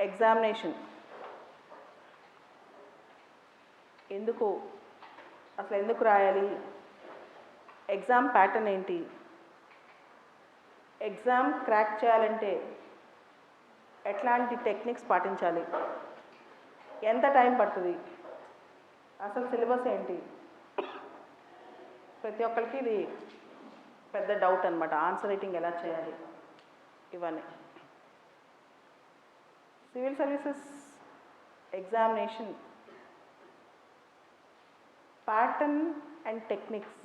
Examination ఎందుకు అసలు ఎందుకు రాయాలి, ఎగ్జామ్ ప్యాటర్న్ ఏంటి, ఎగ్జామ్ క్రాక్ చేయాలంటే ఎట్లాంటి టెక్నిక్స్ పాటించాలి, ఎంత టైం పడుతుంది, అసలు సిలబస్ ఏంటి, ప్రతి ఒక్కరికి ఇది పెద్ద డౌట్ అనమాట. ఆన్సర్ రైటింగ్ ఎలా చేయాలి ఇవన్నీ. Civil services examination pattern and techniques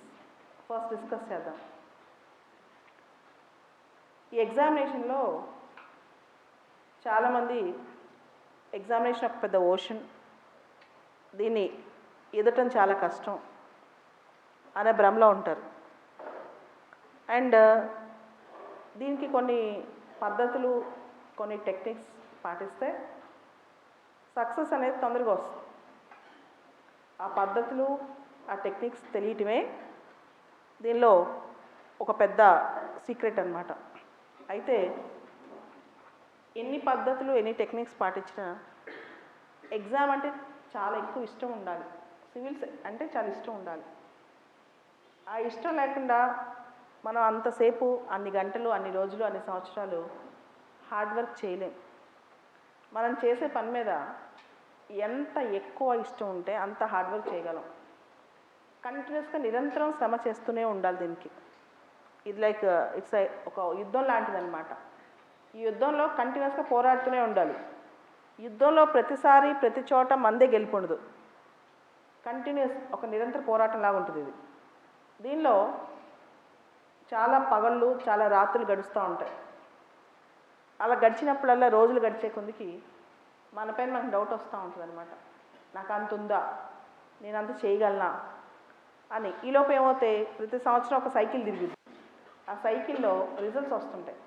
first discuss చేద్దాం. ఈ ఎగ్జామినేషన్లో చాలామంది ఎగ్జామినేషన్ ఒక పెద్ద ఓషన్, దీన్ని ఎదటం చాలా కష్టం అనే భ్రమలో ఉంటారు. అండ్ దీనికి కొన్ని పద్ధతులు, కొన్ని టెక్నిక్స్ పాటిస్తే సక్సెస్ అనేది తొందరగా వస్తుంది. ఆ పద్ధతులు, ఆ టెక్నిక్స్ తెలియటమే దీనిలో ఒక పెద్ద సీక్రెట్ అన్నమాట. అయితే ఎన్ని పద్ధతులు, ఎన్ని టెక్నిక్స్ పాటించినా ఎగ్జామ్ అంటే చాలా ఎక్కువ ఇష్టం ఉండాలి. సివిల్స్ అంటే చాలా ఇష్టం ఉండాలి. ఆ ఇష్టం లేకుండా మనం అంతసేపు, అన్ని గంటలు, అన్ని రోజులు, అన్ని సంవత్సరాలు హార్డ్ వర్క్ చేయలేం. మనం చేసే పని మీద ఎంత ఎక్కువ ఇష్టం ఉంటే అంత హార్డ్ వర్క్ చేయగలం. కంటిన్యూస్గా నిరంతరం శ్రమ చేస్తూనే ఉండాలి దీనికి. ఇది లైక్ ఇట్స్ ఒక యుద్ధం లాంటిది అనమాట. ఈ యుద్ధంలో కంటిన్యూస్గా పోరాడుతూనే ఉండాలి. యుద్ధంలో ప్రతిసారి ప్రతి చోట మందే గెలుపొండదు. కంటిన్యూస్ ఒక నిరంతర పోరాటం లాగా ఉంటుంది ఇది. దీనిలో చాలా పగళ్ళు, చాలా రాత్రులు గడుస్తూ ఉంటాయి. అలా గడిచినప్పుడల్లా, రోజులు గడిచే కొద్దికి మనపైన మనకు డౌట్ వస్తూ ఉంటుంది అనమాట. నాకు అంత ఉందా, నేను అంత చేయగలనా అని. ఈలోపు ఏమవుతాయి, ప్రతి సంవత్సరం ఒక సైకిల్ తిరుగుతుంది. ఆ సైకిల్లో రిజల్ట్స్ వస్తుంటాయి.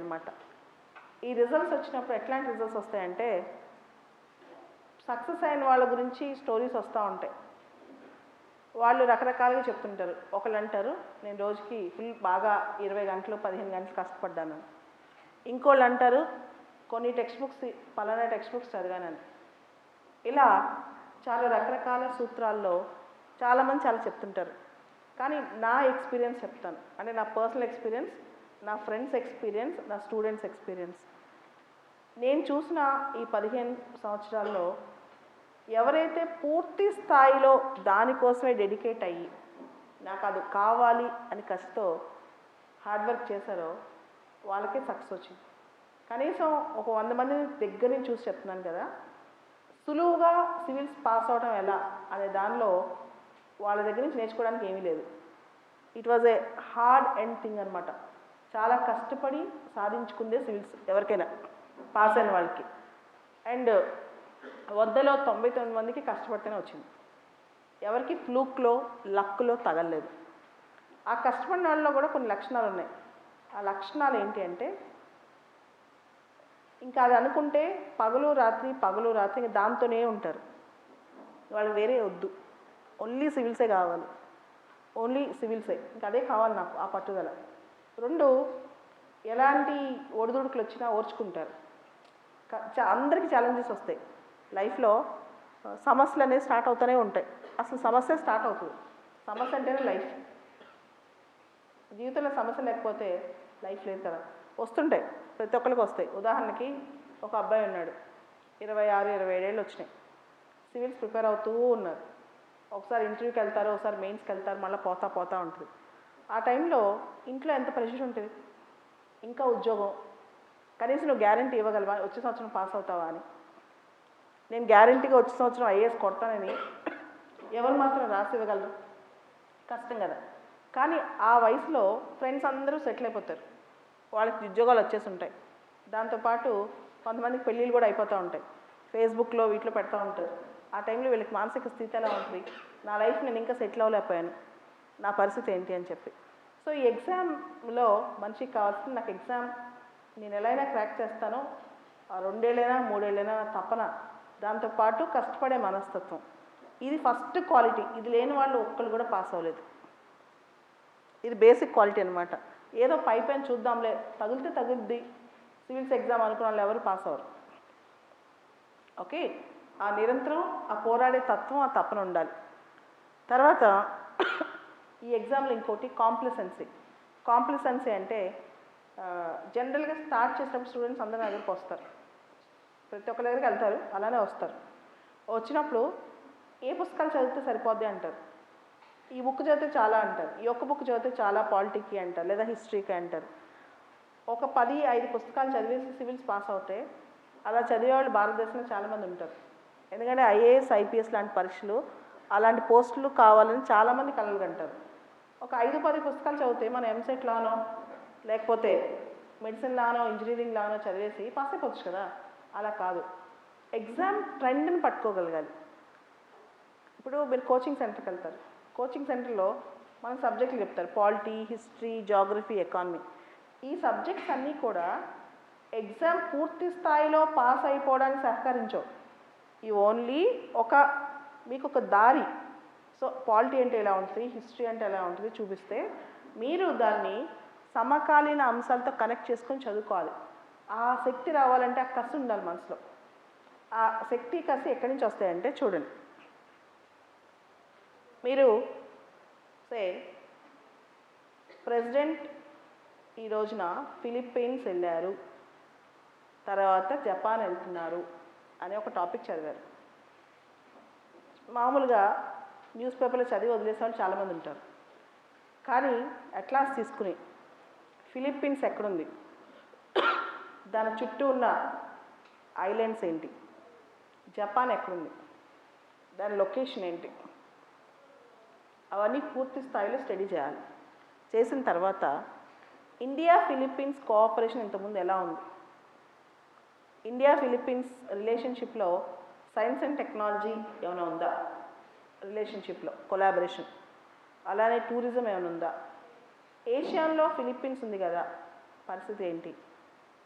అనమాట. ఈ రిజల్ట్స్ వచ్చినప్పుడు ఎట్లాంటి రిజల్ట్స్ వస్తాయంటే, సక్సెస్ అయిన వాళ్ళ గురించి స్టోరీస్ వస్తూ ఉంటాయి. వాళ్ళు రకరకాలుగా చెప్తుంటారు. ఒకళ్ళు అంటారు, నేను రోజుకి బాగా 20 గంటలు 15 గంటలు కష్టపడ్డాను. ఇంకోళ్ళు అంటారు, కొన్ని పలానా టెక్స్ట్ బుక్స్ చదివానని. ఇలా చాలా రకరకాల సూత్రాల్లో చాలామంది చాలా చెప్తుంటారు. కానీ నా ఎక్స్పీరియన్స్ చెప్తాను. అంటే నా పర్సనల్ ఎక్స్పీరియన్స్, నా ఫ్రెండ్స్ ఎక్స్పీరియన్స్, నా స్టూడెంట్స్ ఎక్స్పీరియన్స్. నేను చూసిన ఈ 15 సంవత్సరాల్లో ఎవరైతే పూర్తి స్థాయిలో దానికోసమే డెడికేట్ అయ్యి, నాకు అది కావాలి అని కసితో హార్డ్ వర్క్ చేశారో వాళ్ళకే సక్సెస్ వచ్చింది. కనీసం ఒక 100 మంది దగ్గర నుంచి చూసి చెప్తున్నాను కదా. సులువుగా సివిల్స్ పాస్ అవడం ఎలా అనే దానిలో వాళ్ళ దగ్గర నుంచి నేర్చుకోవడానికి ఏమీ లేదు. It was a hard end thing అనమాట. చాలా కష్టపడి సాధించుకుందే సివిల్స్ ఎవరికైనా, పాస్ అయిన వాళ్ళకి. అండ్ 100లో 99 మందికి కష్టపడితేనే వచ్చింది. ఎవరికి ఫ్లూక్లో, లక్లో తగలలేదు. ఆ కష్టపడిన వాళ్ళలో కూడా కొన్ని లక్షణాలు ఉన్నాయి. ఆ లక్షణాలు ఏంటి అంటే, ఇంకా అది అనుకుంటే పగలు రాత్రి ఇంకా దాంతోనే ఉంటారు. వాళ్ళు వేరే వద్దు, ఓన్లీ సివిల్సే కావాలి, ఓన్లీ సివిల్సే, ఇంకా అదే కావాలి నాకు, ఆ పట్టుదల. 2, ఎలాంటి ఒడిదుడుకులు వచ్చినా ఓర్చుకుంటారు. అందరికీ ఛాలెంజెస్ వస్తాయి లైఫ్లో. సమస్యలు అనేవి స్టార్ట్ అవుతూనే ఉంటాయి. అసలు సమస్య స్టార్ట్ అవుతుంది. సమస్య అంటేనే లైఫ్. జీవితంలో సమస్య లేకపోతే లైఫ్ లేదు కదా. వస్తుంటాయి, ప్రతి ఒక్కరికి వస్తాయి. ఉదాహరణకి ఒక అబ్బాయి ఉన్నాడు, 26, 27 ఏళ్ళు వచ్చినాయి. సివిల్స్ ప్రిపేర్ అవుతూ ఉన్నారు. ఒకసారి ఇంటర్వ్యూకి వెళ్తారు, ఒకసారి మెయిన్స్కి వెళ్తారు, మళ్ళీ పోతా ఉంటుంది. ఆ టైంలో ఇంట్లో ఎంత ప్రెషర్ ఉంటుంది, ఇంకా ఉద్యోగం, కనీసం నువ్వు గ్యారంటీ ఇవ్వగలవా వచ్చే సంవత్సరం పాస్ అవుతావా అని. నేను గ్యారంటీగా వచ్చే సంవత్సరం ఐఏఎస్ కొడతానని ఎవరు మాత్రం రాసి ఇవ్వగలరు? కష్టం కదా. కానీ ఆ వయసులో ఫ్రెండ్స్ అందరూ సెటిల్ అయిపోతారు, వాళ్ళకి ఉద్యోగాలు వచ్చేసి ఉంటాయి. దాంతోపాటు కొంతమందికి పెళ్ళిళ్ళు కూడా అయిపోతూ ఉంటాయి, ఫేస్బుక్లో వీటిలో పెడతా ఉంటారు. ఆ టైంలో వీళ్ళకి మానసిక స్థితి ఎలా ఉంటుంది, నా లైఫ్ నేను ఇంకా సెటిల్ అవ్వలేకపోయాను, నా పరిస్థితి ఏంటి అని చెప్పి. సో ఈ ఎగ్జామ్లో మనిషికి కావాల్సింది, నాకు ఎగ్జామ్ నేను ఎలా అయినా క్రాక్ చేస్తానో, ఆ 2 ఏళ్ళైనా 3 ఏళ్ళైనా తప్పన. దాంతోపాటు కష్టపడే మనస్తత్వం, ఇది ఫస్ట్ క్వాలిటీ. ఇది లేని వాళ్ళు ఒక్కళ్ళు కూడా పాస్ అవ్వలేదు. ఇది బేసిక్ క్వాలిటీ అనమాట. ఏదో పైన చూద్దాంలే, తగిలితే తగులుద్ది సివిల్స్ ఎగ్జామ్ అనుకున్న వాళ్ళు ఎవరు పాస్ అవ్వరు. ఓకే, ఆ నిరంతరం ఆ పోరాడే తత్వం, ఆ తపన ఉండాలి. తర్వాత ఈ ఎగ్జామ్లో ఇంకోటి కాంప్లసెన్సీ. కాంప్లసెన్సీ అంటే జనరల్గా స్టార్ట్ చేసినప్పుడు స్టూడెంట్స్ అందరూ నా దగ్గరికి వస్తారు, ప్రతి ఒక్కరి దగ్గరికి వెళ్తారు, అలానే వస్తారు. వచ్చినప్పుడు ఏ పుస్తకాలు చదివితే సరిపోద్ది అంటారు, ఈ బుక్ చదివితే చాలా అంటారు, ఈ ఒక్క బుక్ చదివితే చాలా పాలిటిక్కి అంటారు, లేదా హిస్టరీకి అంటారు. ఒక 10-5 పుస్తకాలు చదివేసి సివిల్స్ పాస్ అవుతే అలా చదివేవాళ్ళు భారతదేశంలో చాలామంది ఉంటారు. ఎందుకంటే ఐఏఎస్, ఐపీఎస్ లాంటి పరీక్షలు, అలాంటి పోస్టులు కావాలని చాలామంది కలలు కంటారు. ఒక 5-10 పుస్తకాలు చదివితే మనం ఎంసెట్ లానో లేకపోతే మెడిసిన్ లానో ఇంజనీరింగ్ లానో చదివేసి పాస్ అయిపోవచ్చు కదా. అలా కాదు, ఎగ్జామ్ ట్రెండ్ని పట్టుకోగలగాలి. ఇప్పుడు మీరు కోచింగ్ సెంటర్కి వెళ్తారు, కోచింగ్ సెంటర్లో మన సబ్జెక్టులు చెప్తారు, పాలిటీ, హిస్టరీ, జాగ్రఫీ, ఎకానమీ. ఈ సబ్జెక్ట్స్ అన్నీ కూడా ఎగ్జామ్ పూర్తి స్థాయిలో పాస్ అయిపోవడానికి సహకరించవు. ఈ ఓన్లీ మీకు ఒక దారి. సో పాలిటీ అంటే ఎలా ఉంటుంది, హిస్టరీ అంటే ఎలా ఉంటుంది చూపిస్తే మీరు దాన్ని సమకాలీన అంశాలతో కనెక్ట్ చేసుకొని చదువుకోవాలి. ఆ శక్తి రావాలంటే ఆ కసి ఉండాలి మనసులో. ఆ శక్తి, కసి ఎక్కడి నుంచి వస్తాయంటే చూడండి, మీరు ప్రెసిడెంట్ ఈ రోజున ఫిలిప్పీన్స్ వెళ్ళారు, తర్వాత జపాన్ వెళ్తున్నారు అనే ఒక టాపిక్ చదివారు. మామూలుగా న్యూస్ పేపర్లో చదివి వదిలేసే వాళ్ళు చాలామంది ఉంటారు. కానీ అట్లాస్ తీసుకుని ఫిలిప్పీన్స్ ఎక్కడుంది, దాని చుట్టూ ఉన్న ఐలాండ్స్ ఏంటి, జపాన్ ఎక్కడుంది, దాని లొకేషన్ ఏంటి, అవన్నీ పూర్తి స్థాయిలో స్టడీ చేయాలి. చేసిన తర్వాత ఇండియా ఫిలిప్పీన్స్ కోఆపరేషన్ ఇంతకుముందు ఎలా ఉంది, ఇండియా ఫిలిప్పీన్స్ రిలేషన్షిప్లో సైన్స్ అండ్ టెక్నాలజీ ఏమైనా ఉందా, రిలేషన్షిప్లో కొలాబరేషన్, అలానే టూరిజం ఏమైనా ఉందా, ఏషియాలో ఫిలిప్పీన్స్ ఉంది కదా పరిస్థితి ఏంటి,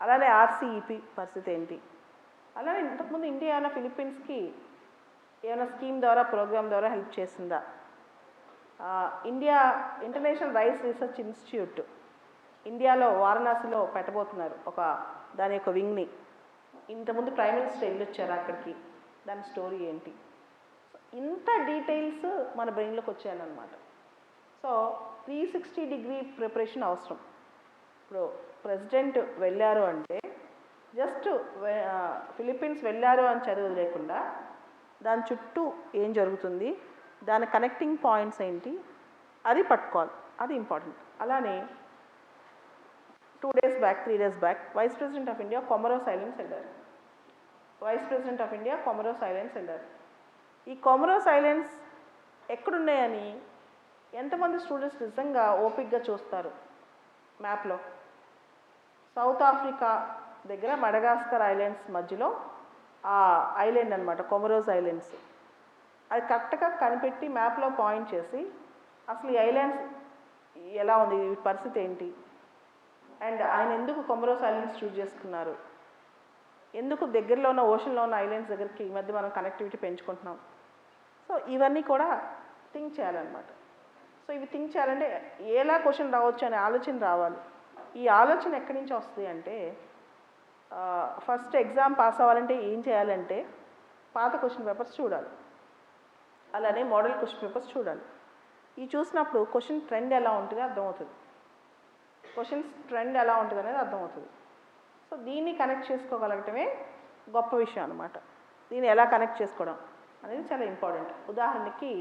అలానే ఆర్సీఈపీ పరిస్థితి ఏంటి, అలానే ఇంతకుముందు ఇండియా ఏమైనా ఫిలిప్పీన్స్కి ఏమైనా స్కీమ్ ద్వారా, ప్రోగ్రామ్ ద్వారా హెల్ప్ చేసిందా, India international rice research institute ఇండియాలో వారణాసిలో పెట్టబోతున్నారు దాని యొక్క వింగ్ని. ఇంతకుముందు ప్రైమ్ మినిస్టర్ వెళ్ళొచ్చారు అక్కడికి, దాని స్టోరీ ఏంటి. ఇంత డీటెయిల్స్ మన బ్రెయిన్లోకి వచ్చాయన్నమాట. సో 360 డిగ్రీ ప్రిపరేషన్ అవసరం. ఇప్పుడు ప్రెసిడెంట్ వెళ్ళారు అంటే జస్ట్ ఫిలిప్పీన్స్ వెళ్ళారు అని చదివి లేకుండా దాని చుట్టూ ఏం జరుగుతుంది, దాని కనెక్టింగ్ పాయింట్స్ ఏంటి, అది పట్టుకోవాలి, అది ఇంపార్టెంట్. అలానే 2 days back 3 days back vice president of India Comoros Islands వెళ్ళారు. Vice president of India Comoros Islands వెళ్ళారు. ఈ కొమరోస్ ఐలాండ్స్ ఎక్కడున్నాయని ఎంతమంది స్టూడెంట్స్ నిజంగా ఓపిక్గా చూస్తారు మ్యాప్లో? సౌత్ ఆఫ్రికా దగ్గర మడగాస్కర్ ఐలాండ్స్ మధ్యలో ఆ ఐలాండ్ అనమాట కొమరోస్ ఐలాండ్స్. అది కరెక్ట్గా కనిపెట్టి మ్యాప్లో పాయింట్ చేసి అసలు ఈ ఐలాండ్స్ ఎలా ఉంది, పరిస్థితి ఏంటి, అండ్ ఆయన ఎందుకు కొమరోస్ ఐలాండ్స్ చూజ్ చేసుకున్నారు, ఎందుకు దగ్గరలో ఉన్న ఓషన్లో ఉన్న ఐలాండ్స్ దగ్గరికి ఈ మధ్య మనం కనెక్టివిటీ పెంచుకుంటున్నాం. సో ఇవన్నీ కూడా థింక్ చేయాలన్నమాట. సో ఇవి థింక్ చేయాలంటే ఎలా క్వశ్చన్ రావచ్చు అనే ఆలోచన రావాలి. ఈ ఆలోచన ఎక్కడి నుంచి వస్తుంది అంటే ఫస్ట్ ఎగ్జామ్ పాస్ అవ్వాలంటే ఏం చేయాలంటే పాత క్వశ్చన్ పేపర్స్ చూడాలి, అలానే మోడల్ క్వశ్చన్ పేపర్స్ చూడాలి. ఇవి చూసినప్పుడు క్వశ్చన్ ట్రెండ్ ఎలా ఉంటుంది అర్థమవుతుంది, క్వశ్చన్స్ ట్రెండ్ ఎలా ఉంటుంది అనేది అర్థమవుతుంది. సో దీన్ని కనెక్ట్ చేసుకోగలగటమే గొప్ప విషయం అనమాట. దీన్ని ఎలా కనెక్ట్ చేసుకోవడం అనేది చాలా ఇంపార్టెంట్. ఉదాహరణకి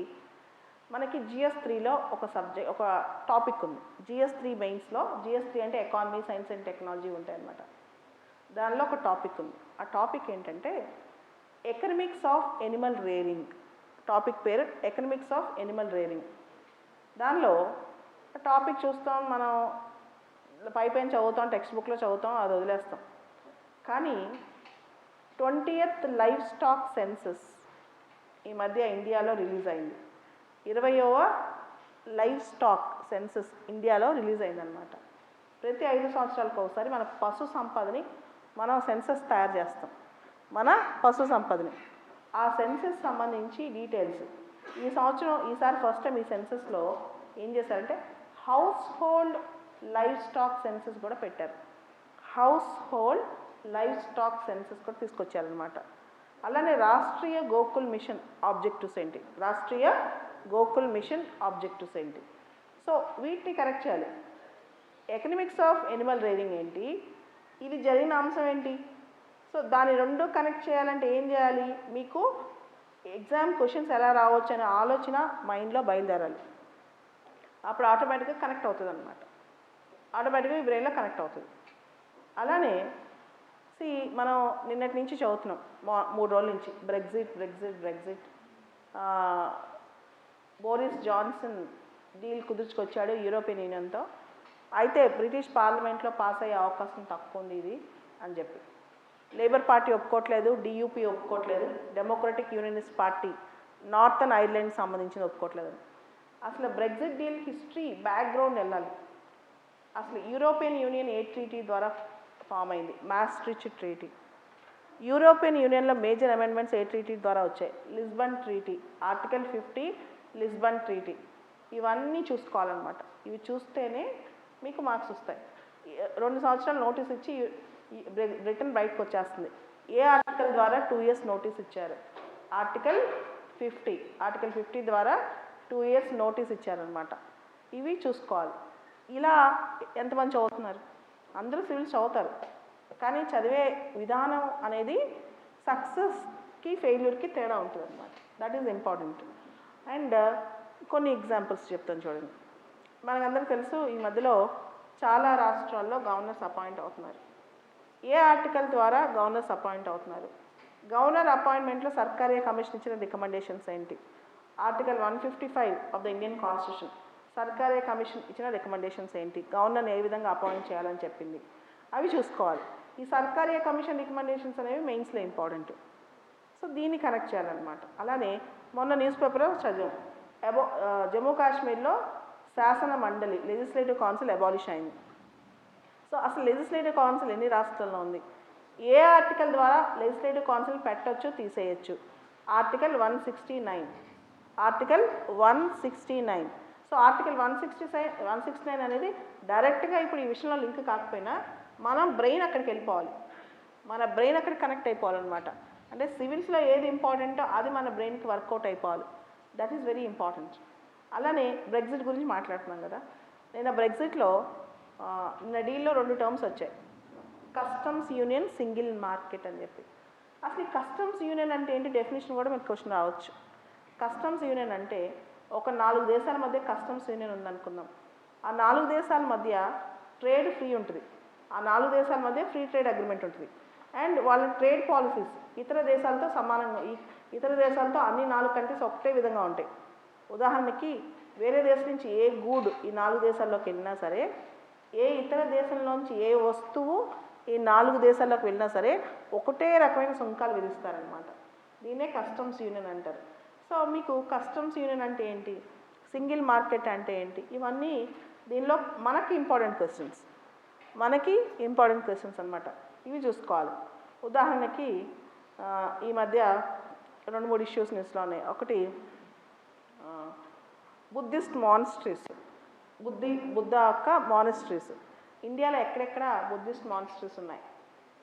మనకి GS3లో ఒక టాపిక్ ఉంది. GS3 మెయిన్స్లో, GS3 అంటే ఎకానమీ, సైన్స్ అండ్ టెక్నాలజీ ఉంటాయి అన్నమాట. దానిలో ఒక టాపిక్ ఉంది. ఆ టాపిక్ ఏంటంటే economics of Animal rearing. Topic పేరు ఎకనమిక్స్ ఆఫ్ ఎనిమల్ రేరింగ్. దానిలో టాపిక్ చూస్తాం, మనం పైన చదువుతాం, టెక్స్ట్ బుక్లో చదువుతాం, అది వదిలేస్తాం. కానీ 20th లైఫ్ స్టాక్ సెన్సస్ ఈ మధ్య ఇండియాలో రిలీజ్ అయింది. 20వ లైఫ్ స్టాక్ సెన్సస్ ఇండియాలో రిలీజ్ అయిందనమాట. ప్రతి 5 సంవత్సరాలకు ఒకసారి మన పశు సంపదని మనం సెన్సస్ తయారు చేస్తాం, మన పశు సంపదని. ఆ సెన్సస్ సంబంధించి డీటెయిల్స్ ఈసారి ఫస్ట్ టైం ఈ సెన్సస్లో ఏం చేశారంటే house hold live stock census కూడా పెట్టారు. House hold live stock census కూడా తీసుకొచ్చారనమాట. అలానే రాష్ట్రీయ గోకుల్ మిషన్ ఆబ్జెక్టివ్స్ ఏంటి, రాష్ట్రీయ గోకుల్ మిషన్ ఆబ్జెక్టివ్స్ ఏంటి. సో వీటిని కరెక్ట్ చేయాలి. ఎకనామిక్స్ ఆఫ్ ఎనిమల్ రేరింగ్ ఏంటి, ఇది జరిగిన అంశం ఏంటి. సో దాని రెండు కనెక్ట్ చేయాలంటే ఏం చేయాలి, మీకు ఎగ్జామ్ క్వశ్చన్స్ ఎలా రావచ్చు అనే ఆలోచన మైండ్లో బయలుదేరాలి. అప్పుడు ఆటోమేటిక్గా కనెక్ట్ అవుతుంది అనమాట, ఆటోమేటిక్గా ఈ బ్రెయిన్లో కనెక్ట్ అవుతుంది. అలానే మనం నిన్నటి నుంచి చదువుతున్నాం 3 రోజుల నుంచి బ్రెగ్జిట్ బోరిస్ జాన్సన్ డీల్ కుదుర్చుకొచ్చాడు యూరోపియన్ యూనియన్తో. అయితే బ్రిటిష్ పార్లమెంట్లో పాస్ అయ్యే అవకాశం తక్కువ ఉంది ఇది అని చెప్పి. లేబర్ పార్టీ ఒప్పుకోవట్లేదు, డియూపీ ఒప్పుకోవట్లేదు, democratic unionist party northern Ireland సంబంధించింది ఒప్పుకోవట్లేదు. అసలు బ్రెగ్జిట్ డీల్ హిస్టరీ బ్యాక్గ్రౌండ్ వెళ్ళాలి. అసలు యూరోపియన్ యూనియన్ ఏ ట్రీటీ ద్వారా ఫామ్ అయింది, మాస్ట్రిచ్ ట్రీటీ. యూరోపియన్ యూనియన్లో మేజర్ అమెండ్మెంట్స్ ఏ ట్రీటీ ద్వారా వచ్చాయి, Lisbon treaty, article 50 Lisbon treaty. ఇవన్నీ చూసుకోవాలన్నమాట. ఇవి చూస్తేనే మీకు మార్క్స్ వస్తాయి. 2 సంవత్సరాలు నోటీస్ ఇచ్చి బ్రిటన్ బయటకు వచ్చేస్తుంది. ఏ ఆర్టికల్ ద్వారా 2 years నోటీస్ ఇచ్చారు, ఆర్టికల్ 50 ద్వారా 2 years నోటీస్ ఇచ్చారనమాట. ఇవి చూసుకోవాలి. ఇలా ఎంతమంది చదువుతున్నారు, అందరూ సివిల్స్ చదువుతారు, కానీ చదివే విధానం అనేది సక్సెస్కి ఫెయిల్యూర్కి తేడా ఉంటుంది అనమాట. That is important. అండ్ కొన్ని ఎగ్జాంపుల్స్ చెప్తాను చూడండి. మనకందరికీ తెలుసు ఈ మధ్యలో చాలా రాష్ట్రాల్లో గవర్నర్స్ అపాయింట్ అవుతున్నారు. ఏ ఆర్టికల్ ద్వారా గవర్నర్స్ అపాయింట్ అవుతున్నారు, గవర్నర్ అపాయింట్మెంట్లో సర్కారీ కమిషన్ ఇచ్చిన రికమెండేషన్స్ ఏంటి, article 155 of the Indian constitution సర్కారీ కమిషన్ ఇచ్చిన రికమెండేషన్స్ ఏంటి, గవర్నర్ని ఏ విధంగా అపాయింట్ చేయాలని చెప్పింది, అవి చూసుకోవాలి. ఈ సర్కారీ కమిషన్ రికమెండేషన్స్ అనేవి మెయిన్స్లో ఇంపార్టెంట్. సో దీన్ని కనెక్ట్ చేయాలన్నమాట. అలానే మొన్న న్యూస్ పేపర్లో చదివాం, జమ్మూ కాశ్మీర్లో శాసన మండలి లెజిస్లేటివ్ కౌన్సిల్ అబాలిష్ అయింది. సో అసలు లెజిస్లేటివ్ కౌన్సిల్ ఎన్ని రాష్ట్రాల్లో ఉంది, ఏ ఆర్టికల్ ద్వారా లెజిస్లేటివ్ కౌన్సిల్ పెట్టచ్చు తీసేయచ్చు, ఆర్టికల్ 169. సో ఆర్టికల్ 169 అనేది డైరెక్ట్గా ఇప్పుడు ఈ విషయంలో లింక్ కాకపోయినా మనం బ్రెయిన్ అక్కడికి వెళ్ళిపోవాలి, మన బ్రెయిన్ అక్కడికి కనెక్ట్ అయిపోవాలన్నమాట. అంటే సివిల్స్లో ఏది ఇంపార్టెంటో అది మన బ్రెయిన్కి వర్కౌట్ అయిపోవాలి. That is very important. అలానే బ్రెగ్జిట్ గురించి మాట్లాడుతున్నాం కదా, నేను బ్రెగ్జిట్లో నిన్న డీల్లో 2 terms వచ్చాయి, కస్టమ్స్ యూనియన్, సింగిల్ మార్కెట్ అని చెప్పి. అసలు ఈ కస్టమ్స్ యూనియన్ అంటే ఏంటి, డెఫినేషన్ కూడా మీకు క్వశ్చన్ రావచ్చు. కస్టమ్స్ యూనియన్ అంటే ఒక 4 దేశాల మధ్య కస్టమ్స్ యూనియన్ ఉందనుకుందాం. ఆ 4 దేశాల మధ్య ట్రేడ్ ఫ్రీ ఉంటుంది, ఆ 4 దేశాల మధ్య ఫ్రీ ట్రేడ్ అగ్రిమెంట్ ఉంటుంది. అండ్ వాళ్ళ ట్రేడ్ పాలసీస్ ఇతర దేశాలతో సమానంగా, ఇతర దేశాలతో అన్ని 4 కంట్రీస్ ఒకటే విధంగా ఉంటాయి. ఉదాహరణకి వేరే దేశం నుంచి ఏ గూడ్ ఈ 4 దేశాల్లోకి వెళ్ళినా సరే, ఏ ఇతర దేశంలోంచి ఏ వస్తువు ఈ 4 దేశాల్లోకి వెళ్ళినా సరే ఒకటే రకమైన సుంకాలు విధిస్తారనమాట. దీన్నే కస్టమ్స్ యూనియన్ అంటారు. సో మీకు కస్టమ్స్ యూనియన్ అంటే ఏంటి, సింగిల్ మార్కెట్ అంటే ఏంటి, ఇవన్నీ దీనిలో మనకి ఇంపార్టెంట్ క్వశ్చన్స్ అనమాట. ఇవి చూసుకోవాలి. ఉదాహరణకి ఈ మధ్య 2-3 ఇష్యూస్ న్యూస్లో ఉన్నాయి. ఒకటి బుద్ధిస్ట్ మానిస్ట్రీస్, బుద్ధ యొక్క మానిస్ట్రీస్ ఇండియాలో ఎక్కడెక్కడ బుద్ధిస్ట్ మానిస్ట్రీస్ ఉన్నాయి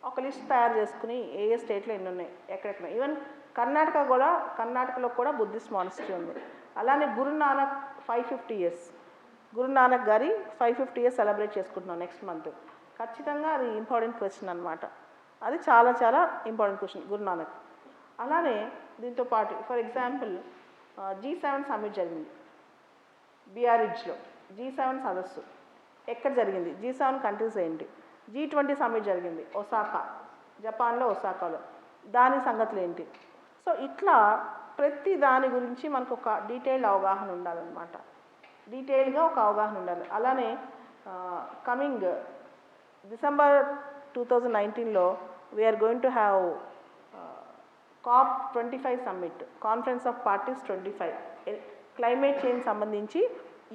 ఒక లిస్ట్ తయారు చేసుకుని ఏ స్టేట్లో ఎన్ని ఉన్నాయి ఎక్కడెక్కడ. ఈవెన్ కర్ణాటకలో కూడా బుద్ధిస్ట్ మానిస్ట్రీ ఉంది. అలానే గురునానక్ 550 years, గురునానక్ గారి 550 years సెలబ్రేట్ చేసుకుంటున్నాం నెక్స్ట్ మంత్. ఖచ్చితంగా అది ఇంపార్టెంట్ క్వశ్చన్ అనమాట. అది చాలా చాలా ఇంపార్టెంట్ క్వశ్చన్ గురునానక్. అలానే దీంతో పాటు ఫర్ ఎగ్జాంపుల్ G7 సమ్మిట్ జరిగింది బిఆర్ఇడ్జ్లో. G7 సదస్సు ఎక్కడ జరిగింది, G7 కంట్రీస్ ఏంటి. G20 సమ్మిట్ జరిగింది ఒసాకా, జపాన్లో ఒసాకాలో, దాని సంగతులు ఏంటి. సో ఇట్లా ప్రతి దాని గురించి మనకు ఒక డీటెయిల్డ్ అవగాహన ఉండాలన్నమాట, డీటెయిల్గా ఒక అవగాహన ఉండాలి. అలానే కమింగ్ December 2019లో we are going to have COP25 summit, conference of parties 25, climate change సంబంధించి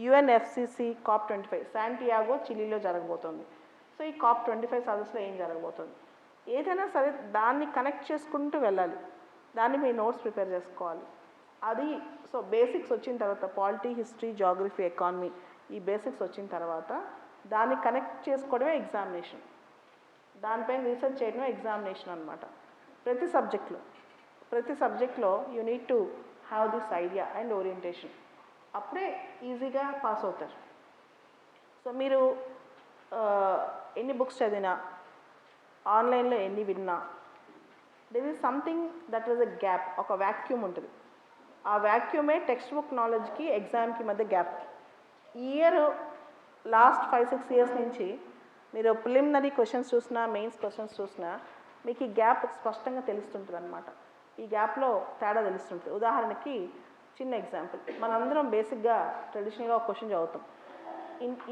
UNFCCC COP25 శాంటియాగో చిలీలో జరగబోతోంది. సో ఈ COP25 సదస్సులో ఏం జరగబోతోంది, ఏదైనా సరే దాన్ని కనెక్ట్ చేసుకుంటూ వెళ్ళాలి, దాన్ని మీ నోట్స్ ప్రిపేర్ చేసుకోవాలి. అది సో బేసిక్స్ వచ్చిన తర్వాత పాలిటీ, హిస్టరీ, జాగ్రఫీ, ఎకానమీ ఈ బేసిక్స్ వచ్చిన తర్వాత దాన్ని కనెక్ట్ చేసుకోవడమే ఎగ్జామినేషన్, దానిపైన రీసెర్చ్ చేయడమే ఎగ్జామినేషన్ అనమాట. ప్రతి సబ్జెక్ట్లో you need to have this idea and orientation, అప్పుడే ఈజీగా పాస్ అవుతారు. సో మీరు ఎన్ని బుక్స్ చదివినా, ఆన్లైన్లో ఎన్ని విన్నా, there is something that is a gap, ఒక వ్యాక్యూమ్ ఉంటుంది. ఆ వ్యాక్యూమే టెక్స్ట్ బుక్ నాలెడ్జ్కి ఎగ్జామ్కి మధ్య గ్యాప్. ఇయర్ లాస్ట్ 5-6 ఇయర్స్ నుంచి మీరు ప్రిలిమినరీ క్వశ్చన్స్ చూసినా, మెయిన్స్ క్వశ్చన్స్ చూసినా మీకు ఈ గ్యాప్ స్పష్టంగా తెలుస్తుంటుంది అనమాట. ఈ గ్యాప్లో తేడా తెలుస్తుంటుంది. ఉదాహరణకి చిన్న ఎగ్జాంపుల్, మనందరం బేసిక్గా ట్రెడిషనల్గా ఒక క్వశ్చన్ చదువుతాం,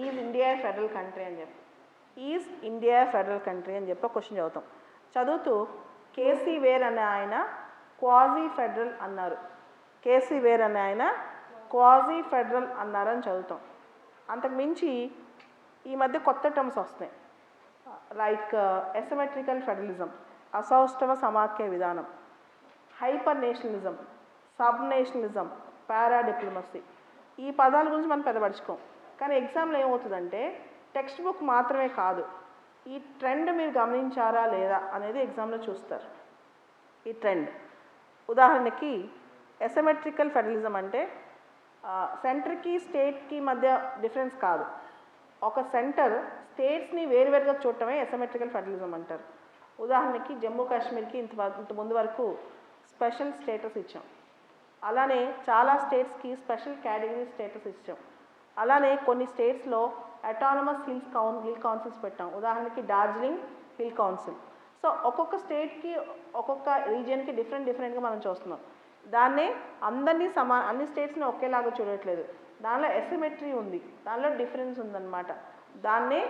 ఈజ్ ఇండియా ఫెడరల్ కంట్రీ అని చెప్పి. ఈజ్ ఇండియా ఫెడరల్ కంట్రీ అని చెప్పి ఒక క్వశ్చన్ చదువుతాం. చదువుతూ కేసీ వేర్ అనే ఆయన క్వాజీ ఫెడరల్ అన్నారు, కేసీ వేర్ అనే ఆయన క్వాజీ ఫెడరల్ అన్నారని చదువుతాం. అంతకు మించి ఈ మధ్య కొత్త టర్మ్స్ వస్తున్నాయి, లైక్ ఎసిమెట్రికల్ ఫెడరలిజం, అసౌష్ఠవ సమాఖ్య విధానం, హైపర్ నేషనలిజం, సబ్ నేషనలిజం, పారా డిప్లొమసీ. ఈ పదాల గురించి మనం పెద్దపడుచుకోం. కానీ ఎగ్జామ్లో ఏమవుతుందంటే టెక్స్ట్ బుక్ మాత్రమే కాదు, ఈ ట్రెండ్ మీరు గమనించారా లేదా అనేది ఎగ్జామ్లో చూస్తారు. ఈ ట్రెండ్ ఉదాహరణకి ఎసిమెట్రికల్ ఫెడరలిజం అంటే సెంటర్కి స్టేట్కి మధ్య డిఫరెన్స్ కాదు, ఒక సెంటర్ స్టేట్స్ని వేరువేరుగా చూడటమే ఎసిమెట్రికల్ ఫెడరలిజం అంటారు. ఉదాహరణకి జమ్మూ కాశ్మీర్కి ఇంత ముందు వరకు స్పెషల్ స్టేటస్ ఇచ్చాం, అలానే చాలా స్టేట్స్కి స్పెషల్ కేటగిరీ స్టేటస్ ఇచ్చాం. అలానే కొన్ని స్టేట్స్లో అటానమస్ హిల్ కౌన్సిల్స్ పెట్టాం, ఉదాహరణకి డార్జిలింగ్ హిల్ కౌన్సిల్. సో ఒక్కొక్క స్టేట్కి ఒక్కొక్క రీజియన్కి డిఫరెంట్గా మనం చూస్తున్నాం. దాన్నే అన్ని స్టేట్స్ని ఒకేలాగా చూడట్లేదు, దానిలో ఎసిమెట్రీ ఉంది, దానిలో డిఫరెన్స్ ఉందన్నమాట. దాన్నే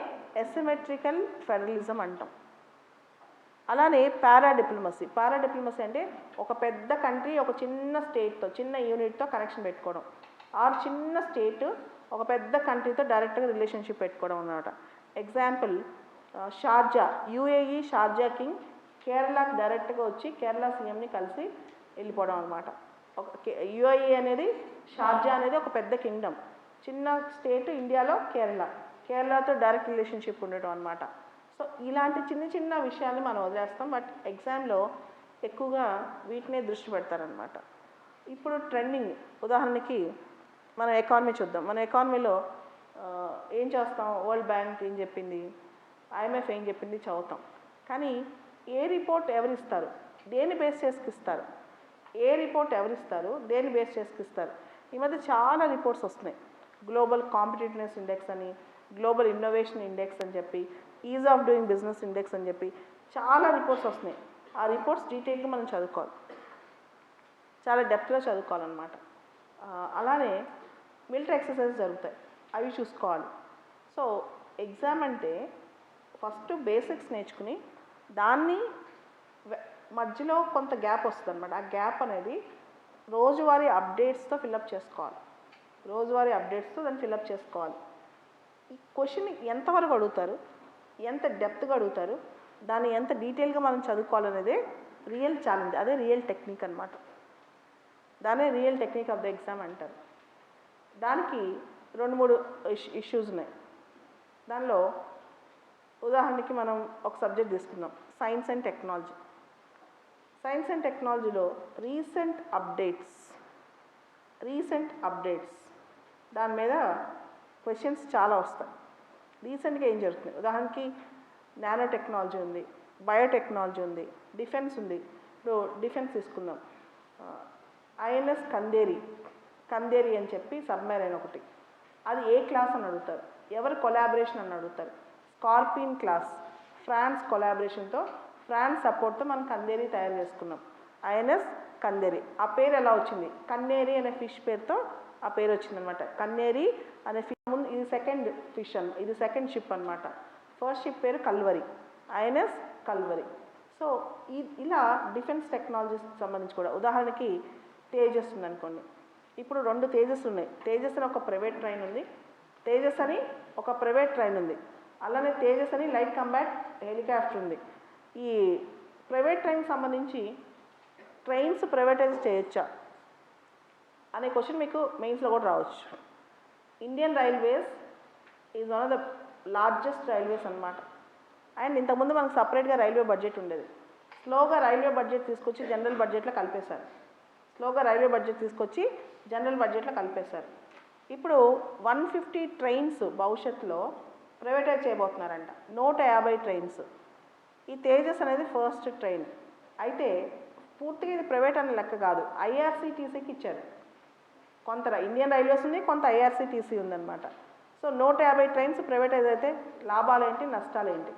ఎసిమెట్రికల్ ఫెడరలిజం అంటాం. అలానే పారా డిప్లొమసీ అంటే ఒక పెద్ద కంట్రీ ఒక చిన్న స్టేట్తో, చిన్న యూనిట్తో కనెక్షన్ పెట్టుకోవడం, ఆర్ చిన్న స్టేట్ ఒక పెద్ద కంట్రీతో డైరెక్ట్గా రిలేషన్షిప్ పెట్టుకోవడం అన్నమాట. Example Sharjah, UAE Sharjah king కేరళకి డైరెక్ట్గా వచ్చి కేరళ సీఎంని కలిసి వెళ్ళిపోవడం అనమాట. యూఏఈ అనేది, షార్జా అనేది ఒక పెద్ద కింగ్డమ్, చిన్న స్టేట్ ఇండియాలో కేరళతో డైరెక్ట్ రిలేషన్షిప్ ఉండటం అనమాట. సో ఇలాంటి చిన్న విషయాన్ని మనం వదిలేస్తాం, బట్ ఎగ్జామ్లో ఎక్కువగా వీటినే దృష్టి పెడతారనమాట. ఇప్పుడు ట్రెండింగ్, ఉదాహరణకి మనం ఎకానమీ చూద్దాం. మన ఎకానమీలో ఏం చేస్తాం, వరల్డ్ బ్యాంక్ ఏం చెప్పింది, ఐఎంఎఫ్ ఏం చెప్పింది చదువుతాం. కానీ ఏ రిపోర్ట్ ఎవరిస్తారు, దేన్ని బేస్ చేసుకిస్తారు, దేన్ని బేస్ చేసుకిస్తారు. ఈ మధ్య చాలా రిపోర్ట్స్ వస్తున్నాయి, గ్లోబల్ కాంపిటేటివ్నెస్ ఇండెక్స్ అని, గ్లోబల్ ఇన్నోవేషన్ ఇండెక్స్ అని చెప్పి, is of doing business index అని చెప్పి చాలా రిపోర్ట్స్ వస్తున్నాయి. ఆ రిపోర్ట్స్ డీటెయిల్గా మనం చదువుకోవాలి, చాలా డెప్త్గా చదువుకోవాలన్నమాట. అలానే మిలిటరీ ఎక్సర్సైజెస్ జరుగుతాయి, అవి చూసుకోవాలి. సో ఎగ్జామ్ అంటే ఫస్ట్ బేసిక్స్ నేర్చుకుని దాన్ని మధ్యలో కొంత గ్యాప్ వస్తుంది అనమాట. ఆ గ్యాప్ అనేది రోజువారీ అప్డేట్స్తో ఫిల్అప్ చేసుకోవాలి, దాన్ని ఫిల్అప్ చేసుకోవాలి. ఈ క్వశ్చన్ ఎంతవరకు అడుగుతారు, ఎంత డెప్త్గా అడుగుతారు, దాన్ని ఎంత డీటెయిల్గా మనం చదువుకోవాలనేదే రియల్ ఛాలెంజ్, అదే రియల్ టెక్నిక్ అనమాట. దానే real technique of the exam అంటారు. దానికి 2-3 ఇష్యూస్ ఉన్నాయి. దానిలో ఉదాహరణకి మనం ఒక సబ్జెక్ట్ తీసుకుందాం, సైన్స్ అండ్ టెక్నాలజీలో రీసెంట్ అప్డేట్స్ దాని మీద క్వశ్చన్స్ చాలా వస్తాయి. రీసెంట్గా ఏం జరుగుతుంది, ఉదాహరణకి నానో టెక్నాలజీ ఉంది, బయోటెక్నాలజీ ఉంది, డిఫెన్స్ ఉంది. ఇప్పుడు డిఫెన్స్ తీసుకుందాం, ఐఎన్ఎస్ కందేరి అని చెప్పి సబ్మెరైన్ ఒకటి, అది ఏ క్లాస్ అని అడుగుతారు, ఎవరు కొలాబరేషన్ అని అడుగుతారు. స్కార్పియన్ క్లాస్, ఫ్రాన్స్ కొలాబరేషన్తో, ఫ్రాన్స్ సపోర్ట్తో మనం కందేరి తయారు చేసుకున్నాం, ఐఎన్ఎస్ కందేరి. ఆ పేరు ఎలా వచ్చింది, కన్నేరి అనే ఫిష్ పేరుతో ఆ పేరు వచ్చిందనమాట. కన్నేరి అనే ఫిష్ ముందు, ఇది సెకండ్ షిప్ అనమాట. ఫస్ట్ షిప్ పేరు కల్వరి, ఐఎన్ఎస్ కల్వరి. సో ఇలా డిఫెన్స్ టెక్నాలజీస్ సంబంధించి కూడా, ఉదాహరణకి తేజస్ ఉందనుకోండి. ఇప్పుడు 2 తేజస్ ఉన్నాయి, తేజస్ అని ఒక ప్రైవేట్ ట్రైన్ ఉంది, అలానే తేజస్ అని లైట్ కంబాట్ హెలికాప్టర్ ఉంది. ఈ ప్రైవేట్ ట్రైన్కి సంబంధించి ట్రైన్స్ ప్రైవేటైజ్ చేయొచ్చా అనే క్వశ్చన్ మీకు మెయిన్స్లో కూడా రావచ్చు. Indian railways is one of the largest railways అనమాట. అండ్ ఇంతకుముందు మనకు సపరేట్గా రైల్వే బడ్జెట్ ఉండేది. స్లోగా రైల్వే బడ్జెట్ తీసుకొచ్చి జనరల్ బడ్జెట్లో కలిపేశారు. ఇప్పుడు 150 ట్రైన్స్ భవిష్యత్తులో ప్రైవేటైజ్ చేయబోతున్నారంట. 150 ట్రైన్స్. ఈ తేజస్ అనేది ఫస్ట్ ట్రైన్. అయితే పూర్తిగా ఇది ప్రైవేట్ అనే లెక్క కాదు, ఐఆర్సీటీసీకి ఇచ్చారు. కొంత ఇండియన్ రైల్వేస్ ఉంది, కొంత ఐఆర్సీటీసీ ఉందన్నమాట. సో 150 ట్రైన్స్ ప్రైవేటైజ్ అయితే లాభాలేంటి, నష్టాలేంటి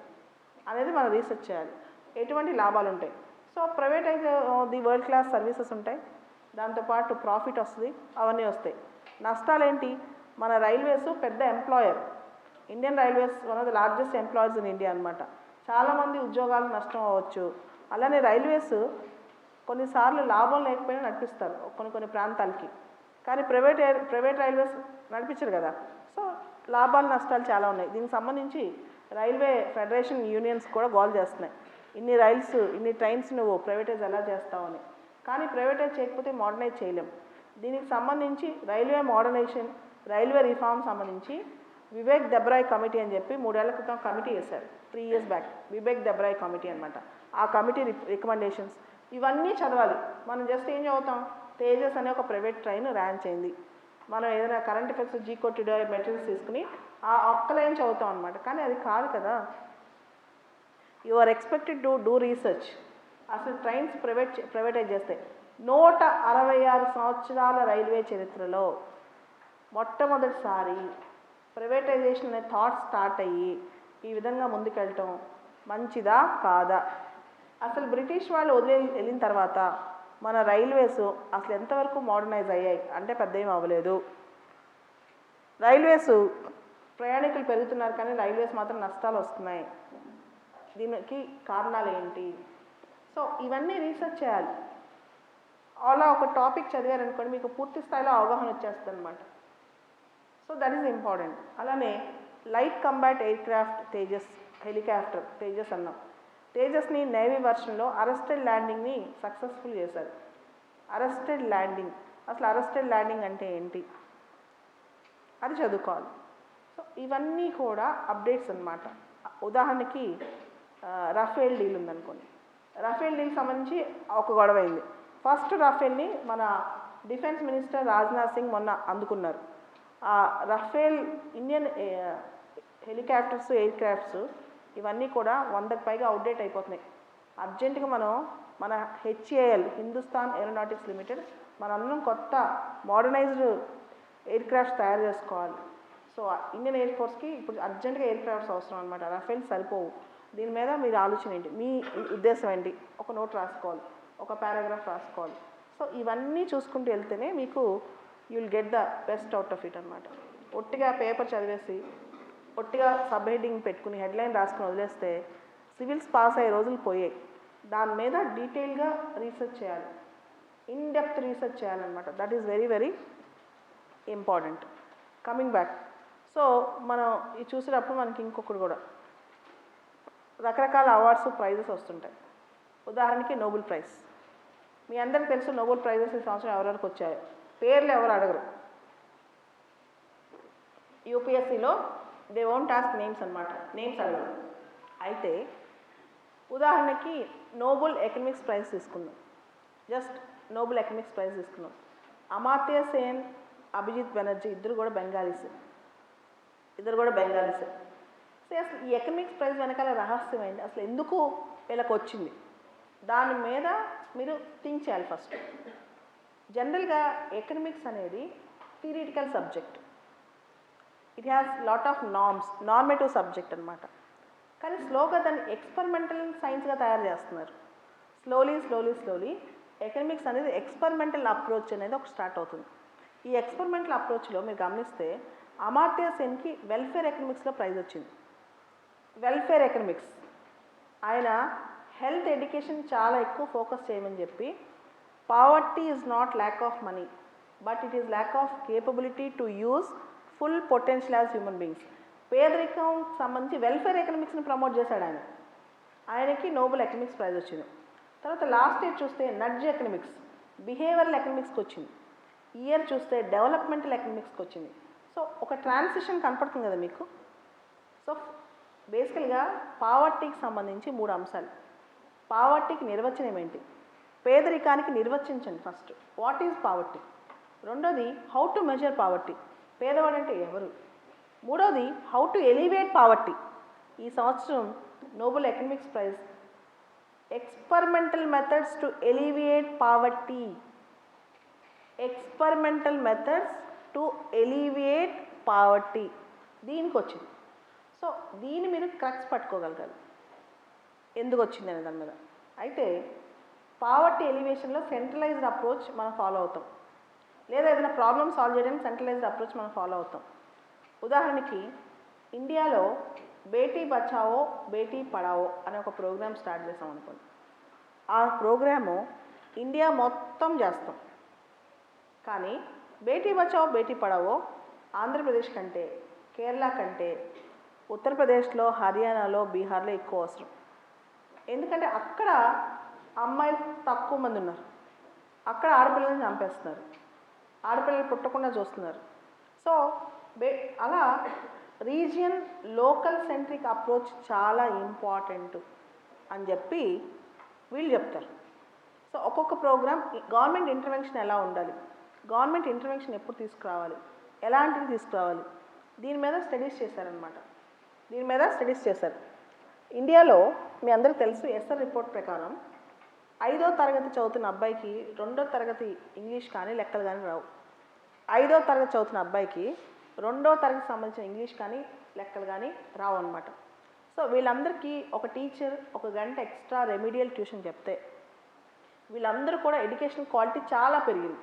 అనేది మనం రీసెర్చ్ చేయాలి. ఎటువంటి లాభాలు ఉంటాయి? So privatise the world class services ఉంటాయి, దాంతోపాటు ప్రాఫిట్ వస్తుంది, అవన్నీ వస్తాయి. నష్టాలేంటి? మన రైల్వేస్ పెద్ద employer. Indian railways one of the largest employers in India అనమాట. చాలామంది ఉద్యోగాలు నష్టం అవ్వచ్చు. అలానే రైల్వేస్ కొన్నిసార్లు లాభం లేకపోయినా నడిపిస్తారు కొన్ని ప్రాంతాలకి, కానీ ప్రైవేట్ రైల్వేస్ నడిపించరు కదా. సో లాభాలు నష్టాలు చాలా ఉన్నాయి. దీనికి సంబంధించి రైల్వే ఫెడరేషన్ యూనియన్స్ కూడా గోల్ చేస్తున్నాయి, ఇన్ని ట్రైన్స్ నువ్వు ప్రైవేటైజ్ ఎలా చేస్తావని. కానీ ప్రైవేటైజ్ చేయకపోతే మోడర్నైజ్ చేయలేం. దీనికి సంబంధించి రైల్వే మోడర్నైజేషన్, రైల్వే రిఫార్మ్ సంబంధించి వివేక్ దెబ్రాయ్ కమిటీ అని చెప్పి 3 ఏళ్ల క్రితం కమిటీ వేశారు, 3 years back. Vivek Debroy committee అనమాట. ఆ కమిటీ రికమెండేషన్స్ ఇవన్నీ చదవాలి. మనం జస్ట్ ఏం చదువుతాం, తేజస్ అనే ఒక ప్రైవేట్ ట్రైన్ ర్యాన్ చేయింది. మనం ఏదైనా current affairs GK today materials తీసుకుని ఆ ఒక్కలేం చదువుతాం అనమాట. కానీ అది కాదు కదా. You are expected to do research. అసలు ట్రైన్స్ ప్రైవేటైజ్ చేస్తే 166 సంవత్సరాల రైల్వే చరిత్రలో మొట్టమొదటిసారి ప్రైవేటైజేషన్ అనే థాట్ స్టార్ట్ అయ్యి ఈ విధంగా ముందుకెళ్ళటం మంచిదా కాదా? అసలు బ్రిటిష్ వాళ్ళు వెళ్ళిన తర్వాత మన రైల్వేస్ అసలు ఎంతవరకు మోడర్నైజ్ అయ్యాయి అంటే పెద్ద ఏం అవ్వలేదు. రైల్వేస్ ప్రయాణికులు పెరుగుతున్నారు కానీ రైల్వేస్ మాత్రం నష్టాలు వస్తున్నాయి. దీనికి కారణాలు ఏంటి? సో ఇవన్నీ రీసెర్చ్ చేయాలి. అలా ఒక టాపిక్ చదివారనుకోండి మీకు పూర్తి స్థాయిలో అవగాహన వచ్చేస్తుంది అనమాట. So that is important. అలానే light combat aircraft Tejas, helicopter Tejas అన్నాం. తేజస్ని నేవీ వర్షన్లో అరెస్టెడ్ ల్యాండింగ్ని సక్సెస్ఫుల్ చేశారు. అరెస్టెడ్ ల్యాండింగ్, అసలు అరెస్టెడ్ ల్యాండింగ్ అంటే ఏంటి అది చదువుకోవాలి. సో ఇవన్నీ కూడా అప్డేట్స్ అనమాట. ఉదాహరణకి రఫేల్ డీల్ ఉందనుకోండి. రఫేల్ డీల్ సంబంధించి ఒక గొడవ అయింది. ఫస్ట్ రఫేల్ని మన డిఫెన్స్ మినిస్టర్ రాజ్నాథ్ సింగ్ మొన్న అందుకున్నారు. Rafale Indian helicopters, air crafts ఇవన్నీ కూడా 100కి పైగా అవుట్డేట్ అయిపోతున్నాయి. అర్జెంటుగా మన హెచ్ఏఎల్, హిందుస్థాన్ ఏరోనాటిక్స్ లిమిటెడ్, మనందరం కొత్త మోడర్నైజ్డ్ ఎయిర్ క్రాఫ్ట్స్ తయారు చేసుకోవాలి. సో ఇండియన్ ఎయిర్ ఫోర్స్కి ఇప్పుడు అర్జెంటుగా ఎయిర్ క్రాఫ్ట్స్ అవసరం అనమాట. రఫేల్ సరిపోవు. దీని మీద మీరు ఆలోచన ఏంటి, మీ ఉద్దేశం ఏంటి, ఒక నోట్ రాసుకోవాలి, ఒక పారాగ్రాఫ్ రాసుకోవాలి. సో ఇవన్నీ చూసుకుంటూ వెళ్తేనే మీకు you will get the best out of it అనమాట. ఒట్టిగా పేపర్ చదివేసి ఒట్టిగా సబ్ హెడ్డింగ్ పెట్టుకుని హెడ్లైన్ రాసుకుని వదిలేస్తే సివిల్స్ పాస్ అయ్యే రోజులు పోయాయి. దాని మీద డీటెయిల్గా రీసెర్చ్ చేయాలి, ఇన్ డెప్త్ రీసెర్చ్ చేయాలన్నమాట. That is very very important. Coming back, so మనం ఇది చూసేటప్పుడు మనకి ఇంకొకటి కూడా రకరకాల అవార్డ్స్, ప్రైజెస్ వస్తుంటాయి. ఉదాహరణకి నోబెల్ ప్రైజ్. మీ అందరికీ తెలుసు నోబెల్ ప్రైజెస్ ఈ సంవత్సరం ఎవరెవరికి వచ్చాయో. పేర్లు ఎవరు అడగరు. యూపీఎస్సీలో దే వోంట్ ఆస్క్ నేమ్స్ అనమాట, నేమ్స్ అడగరు. అయితే ఉదాహరణకి నోబెల్ ఎకనామిక్స్ ప్రైజ్ తీసుకుందాం. జస్ట్ నోబెల్ ఎకనామిక్స్ ప్రైజ్ తీసుకున్నాం. అమాత్య సేన్, అభిజిత్ బెనర్జీ ఇద్దరు కూడా బెంగాలీసే. సో అసలు ఈ ఎకనామిక్స్ ప్రైజ్ వెనకాల రహస్యం ఏంటి, అసలు ఎందుకు వీళ్ళకి వచ్చింది, దాని మీద మీరు థింక్ చేయాలి ఫస్ట్. జనరల్గా ఎకనామిక్స్ అనేది theoretical subject. It has lot of normative subject అనమాట. కానీ స్లోగా దాన్ని ఎక్స్పెరిమెంటల్ సైన్స్గా తయారు చేస్తున్నారు. స్లోలీ ఎకనామిక్స్ అనేది ఎక్స్పెరిమెంటల్ అప్రోచ్ అనేది ఒక స్టార్ట్ అవుతుంది. ఈ ఎక్స్పెరిమెంటల్ అప్రోచ్లో మీరు గమనిస్తే అమార్త్య సేన్కి వెల్ఫేర్ ఎకనామిక్స్లో ప్రైజ్ వచ్చింది. వెల్ఫేర్ ఎకనామిక్స్, ఆయన హెల్త్ ఎడ్యుకేషన్ చాలా ఎక్కువ ఫోకస్ చేయమని చెప్పి, poverty is not lack of money but it is lack of capability to use full potential as human beings. పేదరికం సంబంధించి వెల్ఫేర్ ఎకనామిక్స్ని ప్రమోట్ చేశాడు ఆయన. ఆయనకి నోబెల్ ఎకనామిక్స్ ప్రైజ్ వచ్చింది. తర్వాత లాస్ట్ ఇయర్ చూస్తే నడ్జ్ ఎకనామిక్స్, బిహేవియరల్ ఎకనామిక్స్కి వచ్చింది. ఇయర్ చూస్తే డెవలప్మెంటల్ ఎకనామిక్స్కి వచ్చింది. సో ఒక ట్రాన్సిషన్ కనపడుతుంది కదా మీకు. సో బేసికల్గా పావర్టీకి సంబంధించి 3 అంశాలు. పావర్టీకి నిర్వచనం ఏంటి, పేదరికానికి నిర్వచించండి ఫస్ట్, వాట్ ఈజ్ పావర్టీ. రెండోది హౌ టు మెజర్ పావర్టీ, పేదవాడు అంటే ఎవరు. మూడోది హౌ టు ఎలివేట్ పావర్టీ. ఈ సంవత్సరం Nobel economics prize experimental methods to elevate poverty, experimental methods to elevate poverty దీనికి వచ్చింది. సో దీన్ని మీరు క్రక్స్ పట్టుకోగలగాలి ఎందుకు వచ్చింది అనే దాని మీద. అయితే పావర్టీ ఎలివేషన్లో సెంట్రలైజ్డ్ అప్రోచ్ మనం ఫాలో అవుతాం, లేదా ఏదైనా ప్రాబ్లమ్ సాల్వ్ చేయడానికి సెంట్రలైజ్డ్ అప్రోచ్ మనం ఫాలో అవుతాం. ఉదాహరణకి ఇండియాలో బేటీ బచావో బేటీ పడావో అనే ఒక ప్రోగ్రామ్ స్టార్ట్ చేసాం అనుకోండి. ఆ ప్రోగ్రాము ఇండియా మొత్తం చేస్తాం, కానీ బేటీ బచావో బేటీ పడావో ఆంధ్రప్రదేశ్ కంటే, కేరళ కంటే ఉత్తరప్రదేశ్లో, హర్యానాలో, బీహార్లో ఎక్కువ అవసరం. ఎందుకంటే అక్కడ అమ్మాయిలు తక్కువ మంది ఉన్నారు, అక్కడ ఆడపిల్లల్ని చంపేస్తున్నారు, ఆడపిల్లలు పుట్టకుండా చూస్తున్నారు. సో అలా రీజియన్ లోకల్ సెంట్రిక్ అప్రోచ్ చాలా ఇంపార్టెంట్ అని చెప్పి వీళ్ళు చెప్తారు. సో ఒక్కొక్క ప్రోగ్రామ్ గవర్నమెంట్ ఇంటర్వెన్షన్ ఎలా ఉండాలి, గవర్నమెంట్ ఇంటర్వెన్షన్ ఎప్పుడు తీసుకురావాలి, ఎలాంటివి తీసుకురావాలి, దీని మీద స్టడీస్ చేశారనమాట. దీని మీద స్టడీస్ చేశారు. ఇండియాలో మీ అందరికీ తెలుసు, ఎస్ఆర్ రిపోర్ట్ ప్రకారం 5వ తరగతి చదువుతున్న అబ్బాయికి 2వ తరగతి ఇంగ్లీష్ కానీ లెక్కలు కానీ రావు. 5వ తరగతి చదువుతున్న అబ్బాయికి 2వ తరగతి సంబంధించిన ఇంగ్లీష్ కానీ లెక్కలు కానీ రావు అనమాట. సో వీళ్ళందరికీ ఒక టీచర్ 1 గంట ఎక్స్ట్రా రెమిడియల్ ట్యూషన్ చెప్తే వీళ్ళందరూ కూడా ఎడ్యుకేషన్ క్వాలిటీ చాలా పెరిగింది,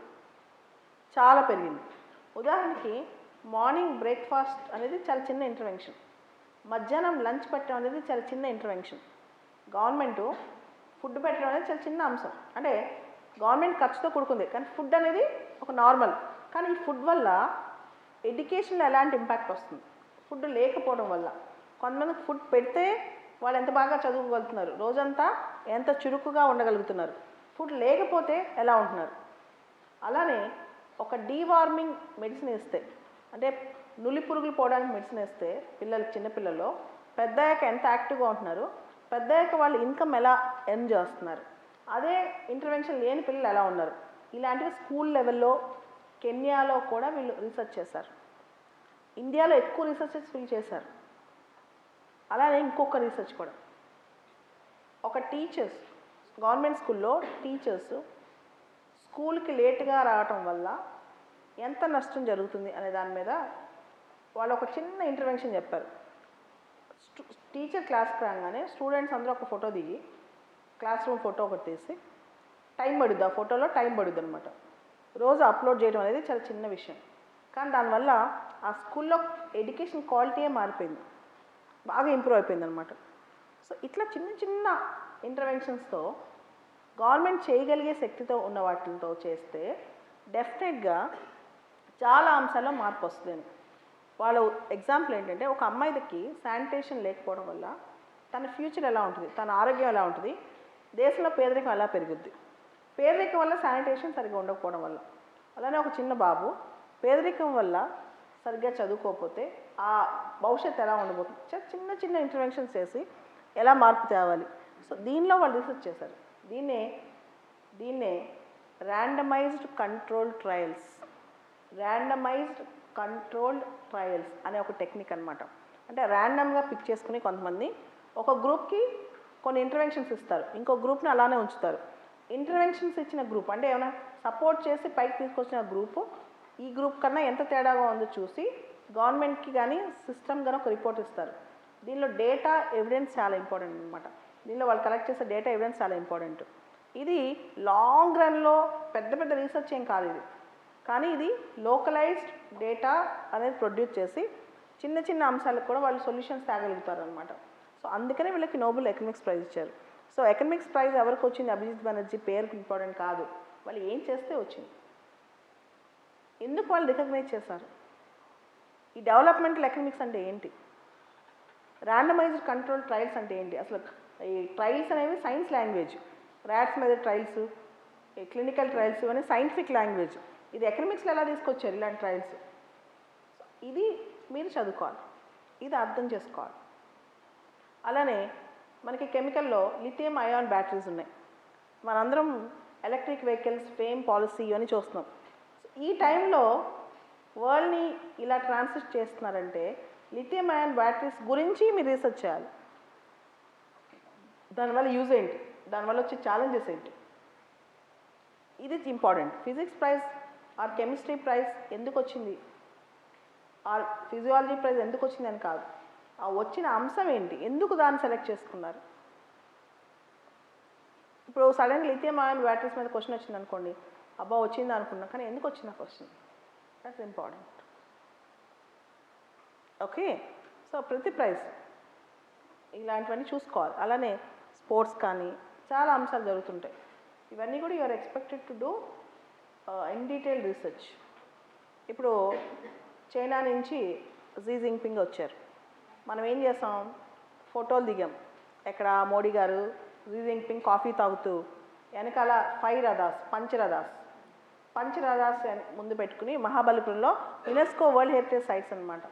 చాలా పెరిగింది. ఉదాహరణకి మార్నింగ్ బ్రేక్ఫాస్ట్ అనేది చాలా చిన్న ఇంటర్వెన్షన్, మధ్యాహ్నం లంచ్ పెట్టడం అనేది చాలా చిన్న ఇంటర్వెన్షన్, గవర్నమెంటు ఫుడ్ పెట్టడం అనేది చాలా చిన్న అంశం. అంటే గవర్నమెంట్ ఖర్చుతో కూడుకుంది, కానీ ఫుడ్ అనేది ఒక నార్మల్. కానీ ఈ ఫుడ్ వల్ల ఎడ్యుకేషన్లో ఎలాంటి ఇంపాక్ట్ వస్తుంది, ఫుడ్ లేకపోవడం వల్ల. కొంతమందికి ఫుడ్ పెడితే వాళ్ళు ఎంత బాగా చదువుకోగలుగుతున్నారు, రోజంతా ఎంత చురుకుగా ఉండగలుగుతున్నారు, ఫుడ్ లేకపోతే ఎలా ఉంటున్నారు. అలానే ఒక డీవార్మింగ్ మెడిసిన్ ఇస్తే, అంటే నులి పురుగులు పోవడానికి మెడిసిన్ ఇస్తే పిల్లలు, చిన్నపిల్లల్లో పెద్దయ్యాక ఎంత యాక్టివ్గా ఉంటున్నారు, పెద్దయ్యాక వాళ్ళు ఇన్కమ్ ఎలా ఎర్న్ చేస్తున్నారు, అదే ఇంటర్వెన్షన్ లేని పిల్లలు ఎలా ఉన్నారు. ఇలాంటివి స్కూల్ లెవెల్లో కెన్యాలో కూడా వీళ్ళు రీసెర్చ్ చేశారు. ఇండియాలో ఎక్కువ రీసెర్చెస్ వీళ్ళు చేశారు. అలానే ఇంకొక రీసెర్చ్ కూడా, ఒక టీచర్స్ గవర్నమెంట్ స్కూల్లో టీచర్స్ స్కూల్కి లేట్గా రావటం వల్ల ఎంత నష్టం జరుగుతుంది అనే దాని మీద వాళ్ళు ఒక చిన్న ఇంటర్వెన్షన్ చెప్పారు. టీచర్ క్లాస్కి రాగానే స్టూడెంట్స్ అందరూ ఒక ఫోటో దిగి, క్లాస్ రూమ్ ఫోటో ఒకటి తీసి, టైం పడుద్ది, ఆ ఫోటోలో టైం పడుద్ది అనమాట. రోజు అప్లోడ్ చేయడం అనేది చాలా చిన్న విషయం, కానీ దానివల్ల ఆ స్కూల్లో ఎడ్యుకేషన్ క్వాలిటీయే మారిపోయింది, బాగా ఇంప్రూవ్ అయిపోయింది అనమాట. సో ఇట్లా చిన్న చిన్న ఇంటర్వెన్షన్స్తో గవర్నమెంట్ చేయగలిగే శక్తితో ఉన్న వాటితో చేస్తే డెఫినెట్గా చాలా అంశాల్లో మార్పు వస్తుంది. వాళ్ళ ఎగ్జాంపుల్ ఏంటంటే, ఒక అమ్మాయికి శానిటేషన్ లేకపోవడం వల్ల తన ఫ్యూచర్ ఎలా ఉంటుంది, తన ఆరోగ్యం ఎలా ఉంటుంది, దేశంలో పేదరికం ఎలా పెరుగుద్ది, పేదరికం వల్ల శానిటేషన్ సరిగ్గా ఉండకపోవడం వల్ల. అలానే ఒక చిన్న బాబు పేదరికం వల్ల సరిగ్గా చదువుకోకపోతే ఆ భవిష్యత్తు ఎలా ఉండబోతుంది. చిన్న చిన్న ఇంటర్వెన్షన్స్ చేసి ఎలా మార్పు తేవాలి. సో దీనిలో వాళ్ళు రీసెర్చ్ చేశారు. దీన్నే randomised controlled trials, randomised controlled trials అనే ఒక టెక్నిక్ అనమాట. అంటే ర్యాండమ్గా పిక్ చేసుకుని కొంతమంది ఒక గ్రూప్కి కొన్ని ఇంటర్వెన్షన్స్ ఇస్తారు, ఇంకో గ్రూప్ని అలానే ఉంచుతారు. ఇంటర్వెన్షన్స్ ఇచ్చిన గ్రూప్ అంటే ఏమైనా సపోర్ట్ చేసి పైకి తీసుకొచ్చిన గ్రూపు ఈ గ్రూప్ కన్నా ఎంత తేడాగా ఉందో చూసి గవర్నమెంట్కి కానీ సిస్టమ్ కానీ ఒక రిపోర్ట్ ఇస్తారు. దీనిలో డేటా ఎవిడెన్స్ చాలా ఇంపార్టెంట్ అనమాట. దీనిలో వాళ్ళు కలెక్ట్ చేసే డేటా ఎవిడెన్స్ చాలా ఇంపార్టెంట్. ఇది లాంగ్ రన్లో పెద్ద పెద్ద రీసెర్చ్ ఏం కాదు ఇది, కానీ ఇది లోకలైజ్డ్ డేటా అనేది ప్రొడ్యూస్ చేసి చిన్న చిన్న అంశాలకు కూడా వాళ్ళు సొల్యూషన్స్ తేగలుగుతారు అనమాట. సో అందుకనే వీళ్ళకి నోబెల్ ఎకనామిక్స్ ప్రైజ్ ఇచ్చారు. సో ఎకనామిక్స్ ప్రైజ్ ఎవరికి వచ్చింది, అభిజిత్ బెనర్జీ పేరుకి ఇంపార్టెంట్ కాదు, వాళ్ళు ఏం చేస్తే వచ్చింది, ఎందుకు వాళ్ళు రికగ్నైజ్ చేశారు. ఈ డెవలప్మెంటల్ ఎకనామిక్స్ అంటే ఏంటి, ర్యాండమైజ్డ్ కంట్రోల్ ట్రయల్స్ అంటే ఏంటి, అసలు ఈ ట్రయల్స్ అనేవి సైన్స్ లాంగ్వేజ్, ర్యాట్స్ మీద ట్రయల్స్, క్లినికల్ ట్రయల్స్ ఇవన్నీ సైంటిఫిక్ లాంగ్వేజ్. ఇది ఎకనామిక్స్లో ఎలా తీసుకొచ్చారు ఇలాంటి ట్రయల్స్, ఇది మీరు చదువుకోవాలి. ఇది అర్థం చేసుకోవాలి. అలానే మనకి కెమికల్లో లిథియం అయాన్ బ్యాటరీస్ ఉన్నాయి. మనందరం ఎలక్ట్రిక్ వెహికల్స్ ఫేమ్ పాలసీ ఇవన్నీ చూస్తున్నాం. ఈ టైంలో వరల్డ్ని ఇలా ట్రాన్సిట్ చేస్తున్నారంటే లిథియం అయాన్ బ్యాటరీస్ గురించి మీరు రీసెర్చ్ చేయాలి. దానివల్ల యూజ్ ఏంటి, దానివల్ల వచ్చే ఛాలెంజెస్ ఏంటి, ఇది important. Physics prize or chemistry prize ఎందుకు వచ్చింది, ఆర్ ఫిజియాలజీ ప్రైజ్ ఎందుకు వచ్చింది అని కాదు, ఆ వచ్చిన అంశం ఏంటి, ఎందుకు దాన్ని సెలెక్ట్ చేసుకున్నారు. ఇప్పుడు సడన్గా లిథియం అయాన్ బ్యాటరీస్ మీద క్వశ్చన్ వచ్చింది అనుకోండి, అబ్బా వచ్చింది అనుకున్నాం, కానీ ఎందుకు వచ్చింది ఆ question, that's important. Okay, so ప్రతి ప్రైజ్ ఇలాంటివన్నీ చూసుకోవాలి. అలానే స్పోర్ట్స్ కానీ చాలా అంశాలు జరుగుతుంటాయి. ఇవన్నీ కూడా you are expected to do in detail research. ఇప్పుడు చైనా నుంచి జీ జింగ్పింగ్ వచ్చారు. మనం ఏం చేస్తాం, ఫోటోలు దిగాం. ఎక్కడ మోడీ గారు జీ జింగ్పింగ్ కాఫీ తాగుతూ వెనకాల 5 రథాస్ పంచరథాస్ ముందు పెట్టుకుని మహాబలిపురంలో యునెస్కో వరల్డ్ హెరిటేజ్ సైట్స్ అనమాట.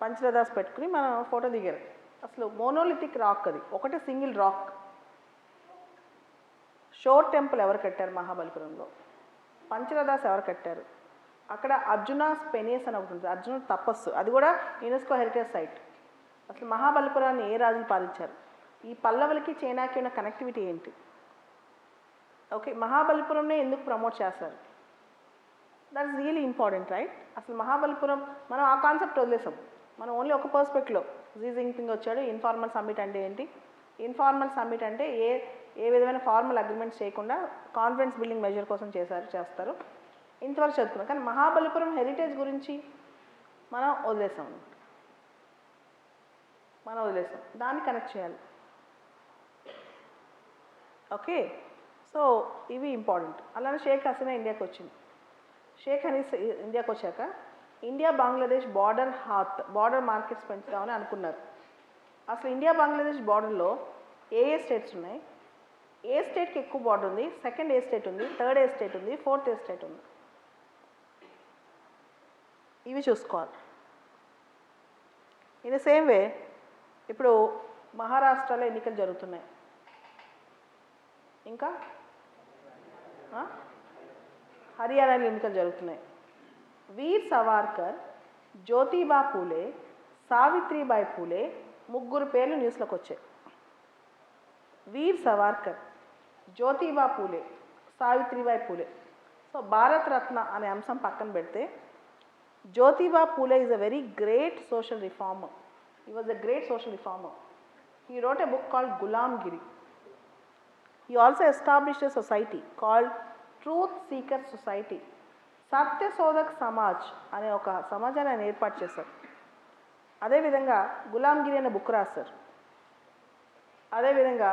పంచరథాస్ పెట్టుకుని మనం ఫోటో దిగారు. అసలు మోనోలిథిక్ రాక్, అది ఒకటే సింగిల్ రాక్. షోర్ టెంపుల్ ఎవరు కట్టారు మహాబలిపురంలో, పంచరథాస్ ఎవరు కట్టారు, అక్కడ అర్జునాస్ పెనేస్ అని ఒకటి ఉంటుంది, అర్జునుడు తపస్సు, అది కూడా యునెస్కో హెరిటేజ్ సైట్. అసలు మహాబలిపురాన్ని ఏ రాజులు పాలించారు, ఈ పల్లవులకి చైనాకి ఉన్న కనెక్టివిటీ ఏంటి, ఓకే, మహాబలిపురంనే ఎందుకు ప్రమోట్ చేస్తారు, that is really important, right. అసలు మహాబలిపురం మనం ఆ కాన్సెప్ట్ వదిలేసాం. మనం ఓన్లీ ఒక పర్స్పెక్ట్లో జీ జింగ్పింగ్ వచ్చాడు, ఇన్ఫార్మల్ సమ్మిట్ అంటే ఏంటి, ఇన్ఫార్మల్ సమ్మిట్ అంటే ఏ విధమైన ఫార్మల్ అగ్రిమెంట్స్ చేయకుండా కాన్ఫిడెన్స్ బిల్డింగ్ మెజర్ కోసం చేస్తారు, ఇంతవరకు చదువుకున్నాం. కానీ మహాబలిపురం హెరిటేజ్ గురించి మనం వదిలేసాం, దాన్ని కనెక్ట్ చేయాలి. ఓకే, సో ఇవి ఇంపార్టెంట్. అలానే షేక్ హసీనా ఇండియాకి వచ్చింది. షేక్ హసీనా ఇండియాకి వచ్చాక ఇండియా బంగ్లాదేశ్ బార్డర్ మార్కెట్స్ పెంచుదామని అనుకున్నారు. అసలు ఇండియా బంగ్లాదేశ్ బార్డర్లో ఏ స్టేట్స్ ఉన్నాయి, ఏ స్టేట్కి ఎక్కువ బార్డర్ ఉంది, సెకండ్ ఏ స్టేట్ ఉంది, థర్డ్ ఏ స్టేట్ ఉంది, ఫోర్త్ ఏ స్టేట్ ఉంది, ఇవి చూసుకోవాలి. ఇన్ ద సేమ్ వే ఇప్పుడు మహారాష్ట్రలో ఎన్నికలు జరుగుతున్నాయి, ఇంకా హర్యానాలో ఎన్నికలు జరుగుతున్నాయి. వీర్ సవార్కర్, జ్యోతిబా పూలే, సావిత్రిబాయి పూలే ముగ్గురు పేర్లు న్యూస్లోకి వచ్చాయి. వీర్ సవార్కర్, జ్యోతిబా పూలే, సావిత్రిబాయి పూలే. సో భారత్ రత్న అనే అంశం పక్కన పెడితే Jyotiba Phule is a very great social reformer. He was a great social reformer. He wrote a book called Gulamgiri. He also established a society called Truth Seeker Society. సత్య శోధక్ సమాజ్ అనే ఒక సమాజాన్ని ఆయన ఏర్పాటు చేశారు. అదేవిధంగా గులాంగిరి అనే బుక్ రాశారు. అదేవిధంగా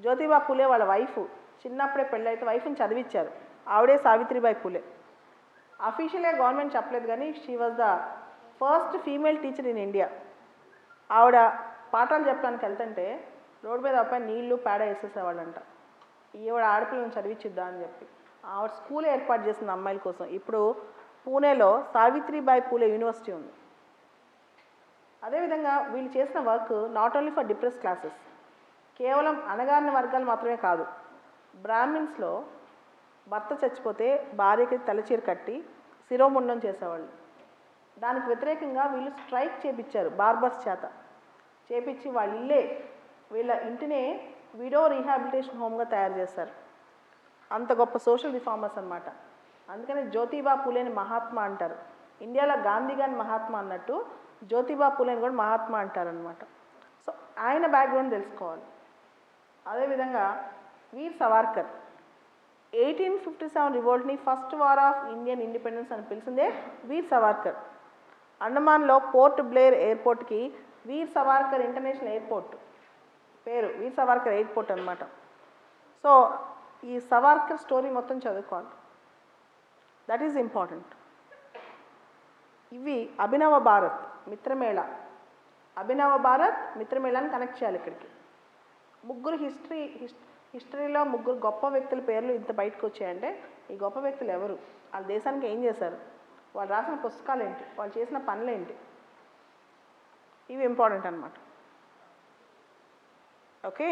జ్యోతిబా పూలే వాళ్ళ వైఫ్ చిన్నప్పుడే పెళ్ళైతే వైఫ్ని చదివించారు, ఆవిడే సావిత్రిబాయి పూలే. అఫీషియల్గా గవర్నమెంట్ చెప్పలేదు కానీ she was the first female teacher in India. ఆవిడ పాఠాలు చెప్పడానికి వెళ్తుంటే రోడ్డు మీద అబ్బాయి నీళ్లు పేడ వేసేసేవాళ్ళంట. ఈవిడ ఆడపిల్లని చదివించిద్దా అని చెప్పి ఆవిడ స్కూల్ ఏర్పాటు చేసిన అమ్మాయిల కోసం. ఇప్పుడు పూణేలో సావిత్రిబాయి పూలే యూనివర్సిటీ ఉంది. అదేవిధంగా వీళ్ళు చేసిన work not only for depress classes, కేవలం అణగారిన వర్గాలు మాత్రమే కాదు. బ్రాహ్మిన్స్లో భర్త చచ్చిపోతే భార్యకి తలచీర కట్టి శిరోముండం చేసేవాళ్ళు. దానికి వ్యతిరేకంగా వీళ్ళు స్ట్రైక్ చేపించారు, బార్బర్స్ చేత చేపించి వీళ్ళ ఇంటినే విడో రీహాబిలిటేషన్ హోమ్గా తయారు చేస్తారు. అంత గొప్ప సోషల్ రిఫార్మర్స్ అనమాట. అందుకని జ్యోతిబా పూలేని మహాత్మా అంటారు. ఇండియాలో గాంధీ గారిని మహాత్మా అన్నట్టు జ్యోతిబా పూలేని కూడా మహాత్మా అంటారనమాట. సో ఆయన బ్యాక్గ్రౌండ్ తెలుసుకోవాలి. అదేవిధంగా వీర్ సవార్కర్ 1857 రివోల్ట్ని first war of Indian independence అని పిలిచిందే వీర్ సవార్కర్. అండమాన్లో పోర్ట్ బ్లేర్ ఎయిర్పోర్ట్కి వీర్ సవార్కర్ ఇంటర్నేషనల్ ఎయిర్పోర్ట్ పేరు, వీర్ సవార్కర్ ఎయిర్పోర్ట్ అనమాట. సో ఈ సవార్కర్ స్టోరీ మొత్తం చదువుకోవాలి, దట్ ఈజ్ ఇంపార్టెంట్. ఇవి అభినవ భారత్ మిత్రమేళాన్ని కనెక్ట్ చేయాలి ఇక్కడికి. ముగ్గురు హిస్టరీలో ముగ్గురు గొప్ప వ్యక్తుల పేర్లు ఇంత బయటకు వచ్చాయంటే ఈ గొప్ప వ్యక్తులు ఎవరు, వాళ్ళ దేశానికి ఏం చేశారు, వాళ్ళు రాసిన పుస్తకాలు ఏంటి, వాళ్ళు చేసిన పనులు ఏంటి, ఇవి ఇంపార్టెంట్ అనమాట. ఓకే,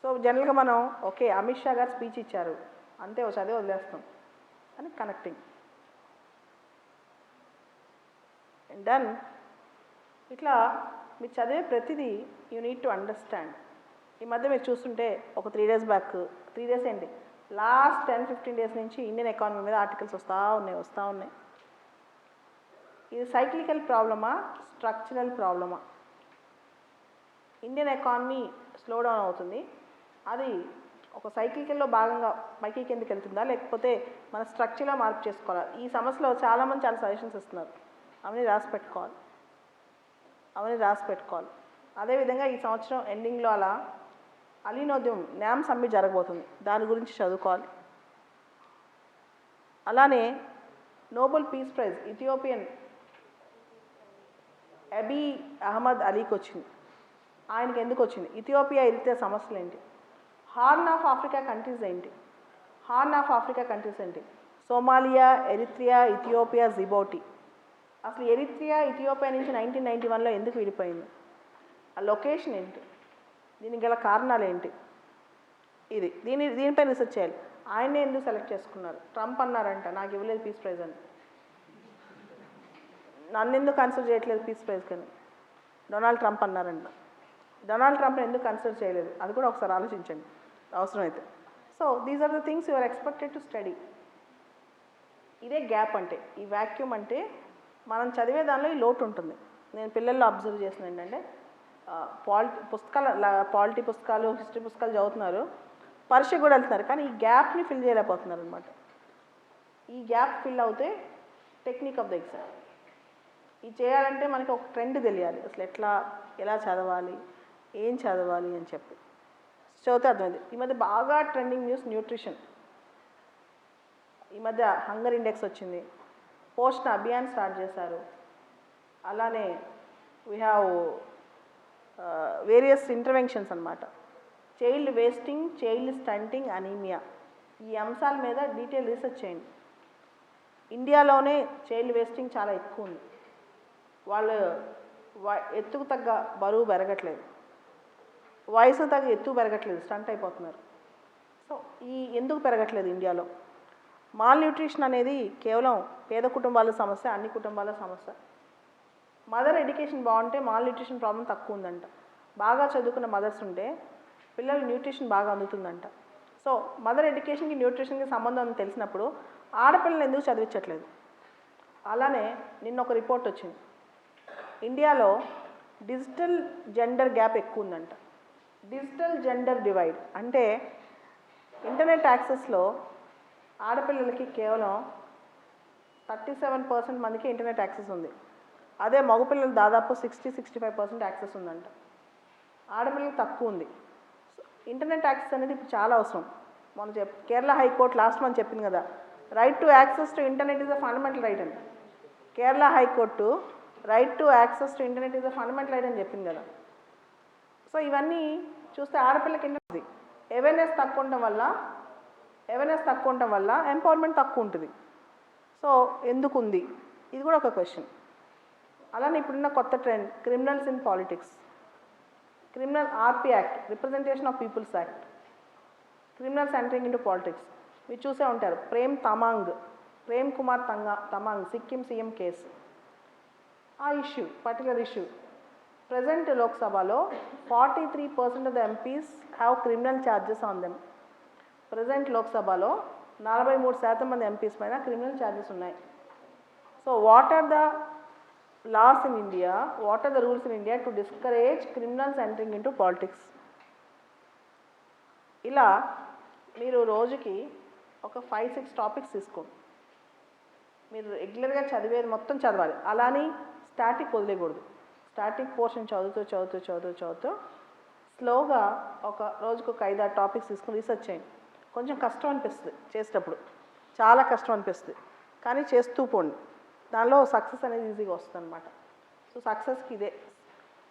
సో జనరల్గా మనం ఓకే అమిత్ షా గారు స్పీచ్ ఇచ్చారు అంతే చదివి వదిలేస్తాం అని కనెక్టింగ్ డన్. ఇట్లా మీరు చదివే ప్రతిదీ యూ నీడ్ టు అండర్స్టాండ్. ఈ మధ్య మీరు చూస్తుంటే ఒక 3 days బ్యాక్, 3 days ఏంటి, లాస్ట్ 10-15 days నుంచి ఇండియన్ ఎకానమీ మీద ఆర్టికల్స్ వస్తూ ఉన్నాయి. ఇది సైక్లికల్ ప్రాబ్లమా, స్ట్రక్చరల్ ప్రాబ్లమా? ఇండియన్ ఎకానమీ స్లో డౌన్ అవుతుంది, అది ఒక సైక్లికల్లో భాగంగా పైకి కిందకి వెళ్తుందా, లేకపోతే మన స్ట్రక్చర్లో మార్పు చేసుకోవాలా? ఈ సమస్యలో చాలామంది చాలా సజెషన్స్ ఇస్తున్నారు, అవన్నీ రాసి పెట్టుకోవాలి. అదేవిధంగా ఈ సంవత్సరం ఎండింగ్లో అలా అలీనోద్యం న్యామ్ సమ్మిట్ జరగబోతుంది, దాని గురించి చదువుకోవాలి. అలానే Nobel peace prize Ethiopian Abiy Ahmed అలీకి వచ్చింది. ఆయనకి ఎందుకు వచ్చింది? ఇథియోపియా వెళ్తే సమస్యలు ఏంటి? హార్న్ ఆఫ్ ఆఫ్రికా కంట్రీస్ ఏంటి? Somalia, Eritrea, Ethiopia, Djibouti. అసలు ఎరిత్రియా ఇథియోపియా నుంచి 1991లో ఎందుకు విడిపోయింది? ఆ లొకేషన్ ఏంటి? దీనికి గల కారణాలు ఏంటి? దీనిపై రీసెర్చ్ చేయాలి. ఆయనే ఎందుకు సెలెక్ట్ చేసుకున్నారు? ట్రంప్ అన్నారంట నాకు ఇవ్వలేదు పీస్ ప్రైజ్ అని. నన్ను ఎందుకు కన్సిడర్ చేయట్లేదు పీస్ ప్రైజ్ కానీ డొనాల్డ్ ట్రంప్ అన్నారంట. డొనాల్డ్ ట్రంప్ని ఎందుకు కన్సిడర్ చేయలేదు అది కూడా ఒకసారి ఆలోచించండి అవసరమైతే. So these are the things you are expected to study. ఇదే గ్యాప్ అంటే, ఈ వ్యాక్యూమ్ అంటే మనం చదివే దానిలో ఈ లోటు ఉంటుంది. నేను పిల్లల్లో అబ్జర్వ్ చేసిన ఏంటంటే పాలిటీ పుస్తకాలు, హిస్టరీ పుస్తకాలు చదువుతున్నారు, పరీక్ష కూడా వెళ్తున్నారు, కానీ ఈ గ్యాప్ని ఫిల్ చేయలేకపోతున్నారు అనమాట. ఈ గ్యాప్ ఫిల్ అవుతే టెక్నిక్ ఆఫ్ ద ఎగ్జామ్. ఇది చేయాలంటే మనకి ఒక ట్రెండ్ తెలియాలి, అసలు ఎలా చదవాలి, ఏం చదవాలి అని చెప్పి చదివితే అర్థమైంది. ఈ మధ్య బాగా ట్రెండింగ్ న్యూస్ న్యూట్రిషన్. ఈ మధ్య హంగర్ ఇండెక్స్ వచ్చింది, పోషణ అభియాన్ స్టార్ట్ చేశారు. అలానే వీ హ్యావ్ వేరియస్ ఇంటర్వెన్షన్స్ అనమాట. Child wasting, child stunting, anaemia, ఈ అంశాల మీద డీటెయిల్ రీసెర్చ్ చేయండి. ఇండియాలోనే చైల్డ్ వేస్టింగ్ చాలా ఎక్కువ ఉంది. వాళ్ళు ఎత్తుకు తగ్గ బరువు పెరగట్లేదు, వయసు తగ్గ ఎత్తు పెరగట్లేదు, స్టంట్ అయిపోతున్నారు. సో ఎందుకు పెరగట్లేదు ఇండియాలో? మాల్ న్యూట్రిషన్ అనేది కేవలం పేద కుటుంబాల సమస్య, అన్ని కుటుంబాల సమస్య. మదర్ ఎడ్యుకేషన్ బాగుంటే మాల్ న్యూట్రిషన్ ప్రాబ్లం తక్కువ ఉందంట. బాగా చదువుకున్న మదర్స్ ఉంటే పిల్లలు న్యూట్రిషన్ బాగా అందుతుందంట. సో మదర్ ఎడ్యుకేషన్కి న్యూట్రిషన్కి సంబంధం తెలిసినప్పుడు ఆడపిల్లలు ఎందుకు చదివించట్లేదు? అలానే నిన్న ఒక రిపోర్ట్ వచ్చింది, ఇండియాలో డిజిటల్ జెండర్ గ్యాప్ ఎక్కువ ఉందంట. డిజిటల్ జెండర్ డివైడ్ అంటే ఇంటర్నెట్ యాక్సెస్లో ఆడపిల్లలకి కేవలం 37% మందికి ఇంటర్నెట్ యాక్సెస్ ఉంది. అదే మగపిల్లలు దాదాపు 60-65% యాక్సెస్ ఉందంట. ఆడపిల్లలకు తక్కువ ఉంది. ఇంటర్నెట్ యాక్సెస్ అనేది ఇప్పుడు చాలా అవసరం. మనం కేరళ హైకోర్టు లాస్ట్ మంత్ చెప్పింది కదా, right to access to internet is a fundamental right అని. Kerala high court right to access to internet is a fundamental right అని చెప్పింది కదా. సో ఇవన్నీ చూస్తే ఆడపిల్లకి ఇంటర్నెట్ అవేర్నెస్ తక్కువ ఉండటం వల్ల ఎంపవర్మెంట్ తక్కువ ఉంటుంది. సో ఎందుకు ఉంది, ఇది కూడా ఒక క్వశ్చన్. అలానే ఇప్పుడున్న కొత్త trend criminals in politics. Criminal RP act, representation of people's act, criminals entering into politics. మీరు చూసే ఉంటారు ప్రేమ్ కుమార్ తమాంగ్ సిక్కిం సీఎం కేసు. ఆ పర్టికులర్ ఇష్యూ ప్రజెంట్ లోక్సభలో 43% of the MPs have criminal charges on them. Present లోక్సభలో 43% మంది ఎంపీస్ పైన క్రిమినల్ ఛార్జెస్ ఉన్నాయి. So what are the laws in India, what are the rules in India to discourage criminals entering into politics? ఇలా మీరు రోజుకి ఒక 5-6 topics తీసుకోండి. మీరు రెగ్యులర్గా చదివేది మొత్తం చదవాలి, అలానే స్టాటిక్ వదిలేయకూడదు. స్టాటిక్ పోర్షన్ చదువుతూ స్లోగా ఒక రోజుకు ఒక 5-6 టాపిక్స్ తీసుకుని రీసెర్చ్ చేయండి. కొంచెం కష్టం అనిపిస్తుంది చేసేటప్పుడు, చాలా కష్టం అనిపిస్తుంది, కానీ చేస్తూ పోండి, దానిలో సక్సెస్ అనేది ఈజీగా వస్తుంది అనమాట. సో సక్సెస్కి ఇదే,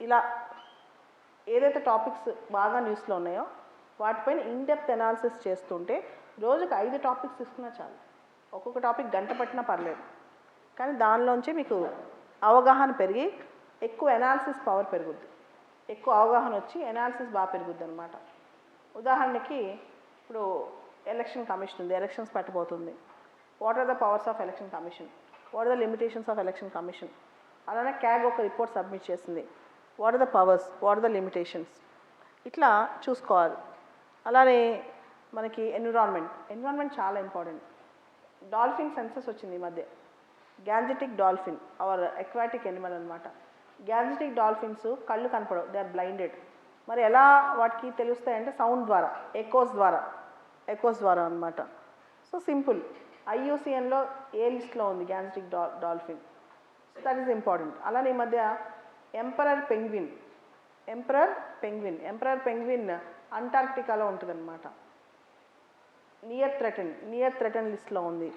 ఇలా ఏదైతే టాపిక్స్ బాగా న్యూస్లో ఉన్నాయో వాటిపైన ఇన్డెప్త్ అనాలిసిస్ చేస్తుంటే రోజుకు 5 టాపిక్స్ తీసుకున్నా చాలు. ఒక్కొక్క టాపిక్ గంట పట్టినా పర్లేదు, కానీ దానిలోంచి మీకు అవగాహన పెరిగి ఎక్కువ ఎనాలిసిస్ పవర్ పెరుగుద్ది, ఎక్కువ అవగాహన వచ్చి ఎనాలిసిస్ బాగా పెరుగుద్ది అనమాట. ఉదాహరణకి ఇప్పుడు ఎలక్షన్ కమిషన్ ఉంది, ఎలక్షన్స్ పెట్టబోతుంది. What are the powers of election commission, what are the limitations of election commission. అలానే క్యాగ్ ఒక రిపోర్ట్ సబ్మిట్ చేసింది, what are the powers, what are the limitations, ఇట్లా చూసుకోవాలి. అలానే మనకి ఎన్విరాన్మెంట్ చాలా ఇంపార్టెంట్. డాల్ఫిన్ సెన్సస్ వచ్చింది ఈ మధ్య. Gangetic dolphin our aquatic animal అనమాట. గ్యాంజెటిక్ డాల్ఫిన్స్ కళ్ళు కనపడవు, దే ఆర్ బ్లైండెడ్. మరి ఎలా వాటికి తెలుస్తాయంటే సౌండ్ ద్వారా, ఎకోస్ ద్వారా అనమాట. So simple. IUCNలో ఏ లిస్ట్లో ఉంది Gangetic dolphin, so that is important. అలానే ఈ మధ్య ఎంపరర్ పెంగ్విన్ అంటార్క్టికాలో ఉంటుందన్నమాట. నియర్ థ్రెటన్ లిస్ట్లో ఉంది.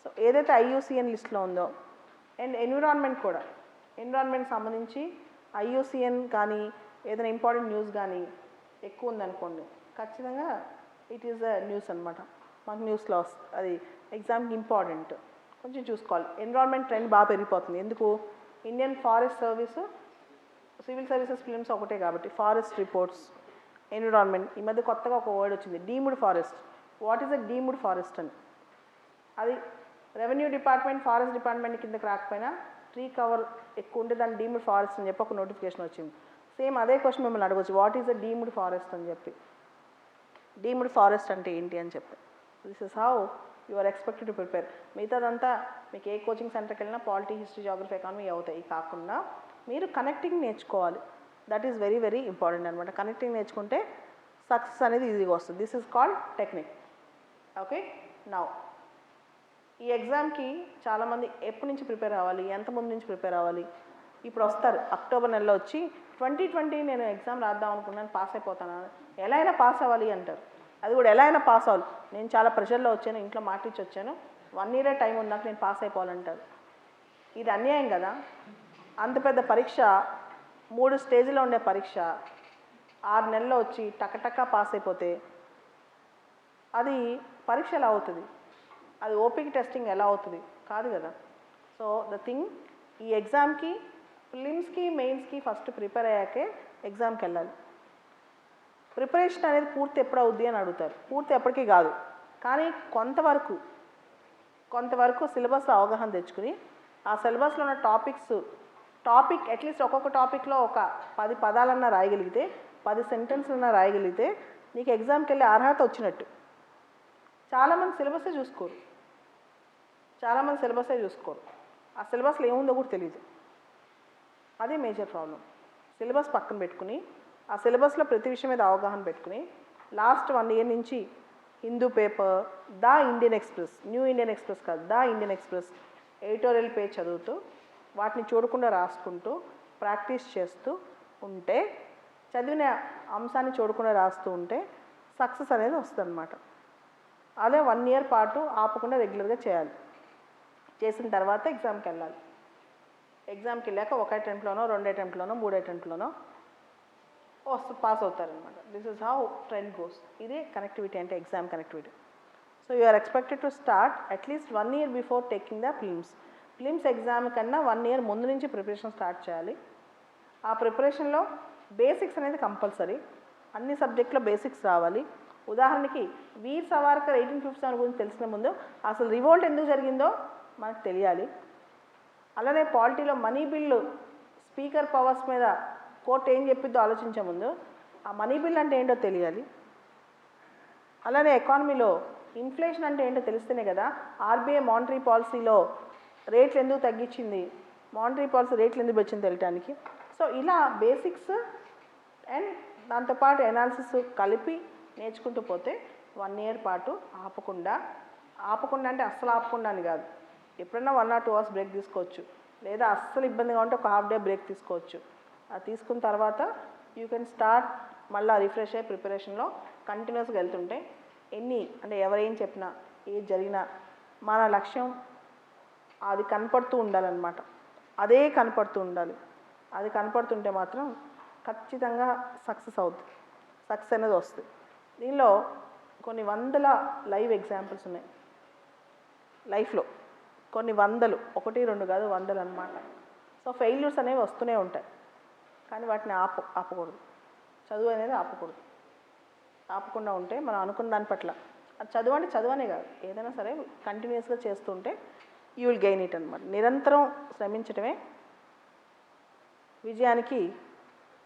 సో ఏదైతే IUCN లిస్ట్లో ఉందో. అండ్ ఎన్విరాన్మెంట్ కూడా, ఎన్విరాన్మెంట్ సంబంధించి IUCN కానీ ఏదైనా ఇంపార్టెంట్ న్యూస్ కానీ ఎక్కువ ఉందనుకోండి, ఖచ్చితంగా ఇట్ ఈస్ అ న్యూస్ అనమాట. మాకు న్యూస్లో అది ఎగ్జామ్కి ఇంపార్టెంట్, కొంచెం చూసుకోవాలి. ఎన్విరాన్మెంట్ ట్రెండ్ బాగా పెరిగిపోతుంది. ఎందుకు? Indian forest service, civil services films ఒకటే కాబట్టి. Forest reports, environment. ఈ మధ్య కొత్తగా ఒక వర్డ్ వచ్చింది, deemed forest. What is a deemed forest అని? అది రెవెన్యూ డిపార్ట్మెంట్, ఫారెస్ట్ డిపార్ట్మెంట్ కిందకి రాకపోయినా ట్రీ కవర్ ఎక్కువ ఉంటే దాన్ని డీమ్డ్ ఫారెస్ట్ అని చెప్పి ఒక నోటిఫికేషన్ వచ్చింది. సేమ్ అదే క్వశ్చన్ మిమ్మల్ని అడగవచ్చు, what is a deemed forest అని చెప్పి. డీమ్డ్ ఫారెస్ట్ అంటే ఏంటి అని చెప్పి. This is how you are expected to prepare. మిగతాదంతా మీకు ఏ కోచింగ్ సెంటర్కి వెళ్ళినా పాలిటీ, హిస్టరీ, జాగ్రఫీ, ఎకానమీ అవుతాయి. కాకుండా మీరు కనెక్టింగ్ నేర్చుకోవాలి. That is very very important అనమాట. కనెక్టింగ్ నేర్చుకుంటే సక్సెస్ అనేది ఈజీగా వస్తుంది. This is called technique. Okay. Now ఈ ఎగ్జామ్కి చాలామంది ఎప్పటి నుంచి ప్రిపేర్ అవ్వాలి, ఎంత ముందు నుంచి ప్రిపేర్ అవ్వాలి? ఇప్పుడు వస్తారు అక్టోబర్ నెలలో వచ్చి 2020 నేను ఎగ్జామ్ రాద్దాం అనుకున్నాను, పాస్ అయిపోతాను. ఎలా అయినా పాస్ అవ్వాలి అంటారు. అది కూడా ఎలా అయినా పాస్ అవ్వాలి. నేను చాలా ప్రెషర్లో వచ్చాను, ఇంట్లో మాటిచ్చి వచ్చాను, 1 year టైం ఉంది నాకు, నేను పాస్ అయిపోవాలంటారు. ఇది అన్యాయం కదా. అంత పెద్ద పరీక్ష, 3 స్టేజ్లో ఉండే పరీక్ష 6 నెలల్లో వచ్చి టకటకా పాస్ అయిపోతే అది పరీక్ష ఎలా అవుతుంది? అది ఓపిక టెస్టింగ్ ఎలా అవుతుంది? కాదు కదా. సో ద థింగ్, ఈ ఎగ్జామ్కి, ప్రిలిమ్స్కి, మెయిన్స్కి ఫస్ట్ ప్రిపేర్ అయ్యాకే ఎగ్జామ్కి వెళ్ళాలి. ప్రిపరేషన్ అనేది పూర్తి ఎప్పుడు అవుద్ది అని అడుగుతారు. పూర్తి ఎప్పటికీ కాదు, కానీ కొంతవరకు సిలబస్లో అవగాహన తెచ్చుకుని ఆ సిలబస్లో ఉన్న టాపిక్ అట్లీస్ట్ ఒక్కొక్క టాపిక్లో ఒక 10 పదాలన్నా రాయగలిగితే, 10 సెంటెన్స్లన్నా రాయగలిగితే నీకు ఎగ్జామ్కి వెళ్ళే అర్హత వచ్చినట్టు. చాలామంది సిలబసే చూసుకోరు. ఆ సిలబస్లో ఏముందో కూడా తెలియదు. అదే మేజర్ ప్రాబ్లం. సిలబస్ పక్కన పెట్టుకుని, ఆ సిలబస్లో ప్రతి విషయం మీద అవగాహన పెట్టుకుని, లాస్ట్ 1 year నుంచి Hindu paper, the Indian Express, New Indian Express కాదు, the Indian Express editorial page చదువుతూ, వాటిని చూడకుండా రాసుకుంటూ, ప్రాక్టీస్ చేస్తూ ఉంటే, చదివిన అంశాన్ని చూడకుండా రాస్తూ ఉంటే సక్సెస్ అనేది వస్తుందన్నమాట. అదే 1 year పాటు ఆపకుండా రెగ్యులర్గా చేయాలి. చేసిన తర్వాత ఎగ్జామ్కి వెళ్ళాలి. ఎగ్జామ్కి వెళ్ళాక 1 అటెంప్ట్లోనో 2 అటెంప్ట్లోనో 3 అటెంప్ట్లోనో పాస్ అవుతారనమాట. This is how trend goes. ఇదే కనెక్టివిటీ అంటే, exam connectivity. So you are expected to start at least 1 year before taking the prelims exam కన్నా 1 year ముందు నుంచి ప్రిపరేషన్ స్టార్ట్ చేయాలి. ఆ ప్రిపరేషన్లో బేసిక్స్ అనేది కంపల్సరీ. అన్ని సబ్జెక్టులో బేసిక్స్ రావాలి. ఉదాహరణకి వీర్ సవార్కర్ 1857 గురించి తెలిసిన ముందు అసలు రివోల్ట్ ఎందుకు జరిగిందో మనకు తెలియాలి. అలానే పాలిటీలో మనీ బిల్లు, స్పీకర్ పవర్స్ మీద కోర్టు ఏం చెప్పిద్దో ఆలోచించే ముందు ఆ మనీ బిల్ అంటే ఏంటో తెలియాలి. అలానే ఎకానమీలో ఇన్ఫ్లేషన్ అంటే ఏంటో తెలిస్తేనే కదా RBI మానిటరీ పాలసీలో రేట్లు ఎందుకు తగ్గించింది, మానిటరీ పాలసీ రేట్లు ఎందుకు వచ్చింది తెలియటానికి. సో ఇలా బేసిక్స్ అండ్ దాంతోపాటు ఎనాలిసిస్ కలిపి నేర్చుకుంటూ పోతే 1 year పాటు ఆపకుండా అంటే అస్సలు ఆపకుండా అని కాదు, ఎప్పుడన్నా 1 or 2 hours బ్రేక్ తీసుకోవచ్చు, లేదా అస్సలు ఇబ్బందిగా ఉంటే ఒక ½ day బ్రేక్ తీసుకోవచ్చు. అది తీసుకున్న తర్వాత యూ కెన్ స్టార్ట్ మళ్ళీ రిఫ్రెష్ అయ్యి ప్రిపరేషన్లో కంటిన్యూస్గా వెళ్తుంటే అంటే ఎవరేం చెప్పినా, ఏది జరిగినా మన లక్ష్యం అది కనపడుతూ ఉండాలన్నమాట. అదే కనపడుతూ ఉండాలి. అది కనపడుతుంటే మాత్రం ఖచ్చితంగా సక్సెస్ అవుతుంది, సక్సెస్ అనేది వస్తుంది. దీనిలో కొన్ని వందల లైవ్ ఎగ్జాంపుల్స్ ఉన్నాయి లైఫ్లో, కొన్ని వందలు, 1, 2 కాదు, వందలు అన్నమాట. సో సో ఫెయిల్యూర్స్ అనేవి వస్తూనే ఉంటాయి, కానీ వాటిని ఆపకూడదు. చదువు అనేది ఆపకూడదు. ఆపకుండా ఉంటే మనం అనుకున్న దాని పట్ల, అది చదువు అంటే చదువనే కాదు, ఏదైనా సరే కంటిన్యూస్గా చేస్తుంటే యూ విల్ గెయిన్ ఇట్ అనమాట. నిరంతరం శ్రమించడమే విజయానికి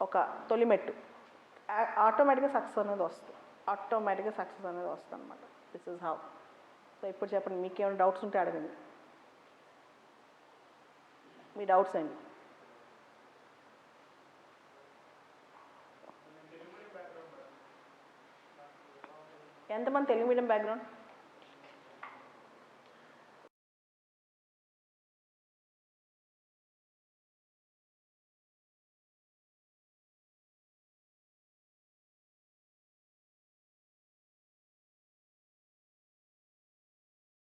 ఒక తొలిమెట్టు. ఆటోమేటిక్గా సక్సెస్ అనేది వస్తుంది, ఆటోమేటిక్గా సక్సెస్ అనేది వస్తుంది అనమాట. This is how. సో ఇప్పుడు చెప్పండి, మీకేమైనా డౌట్స్ ఉంటే అడగండి. మీ డౌట్స్ ఏంటి? ఎంతమంది తెలుగు మీడియం బ్యాక్గ్రౌండ్?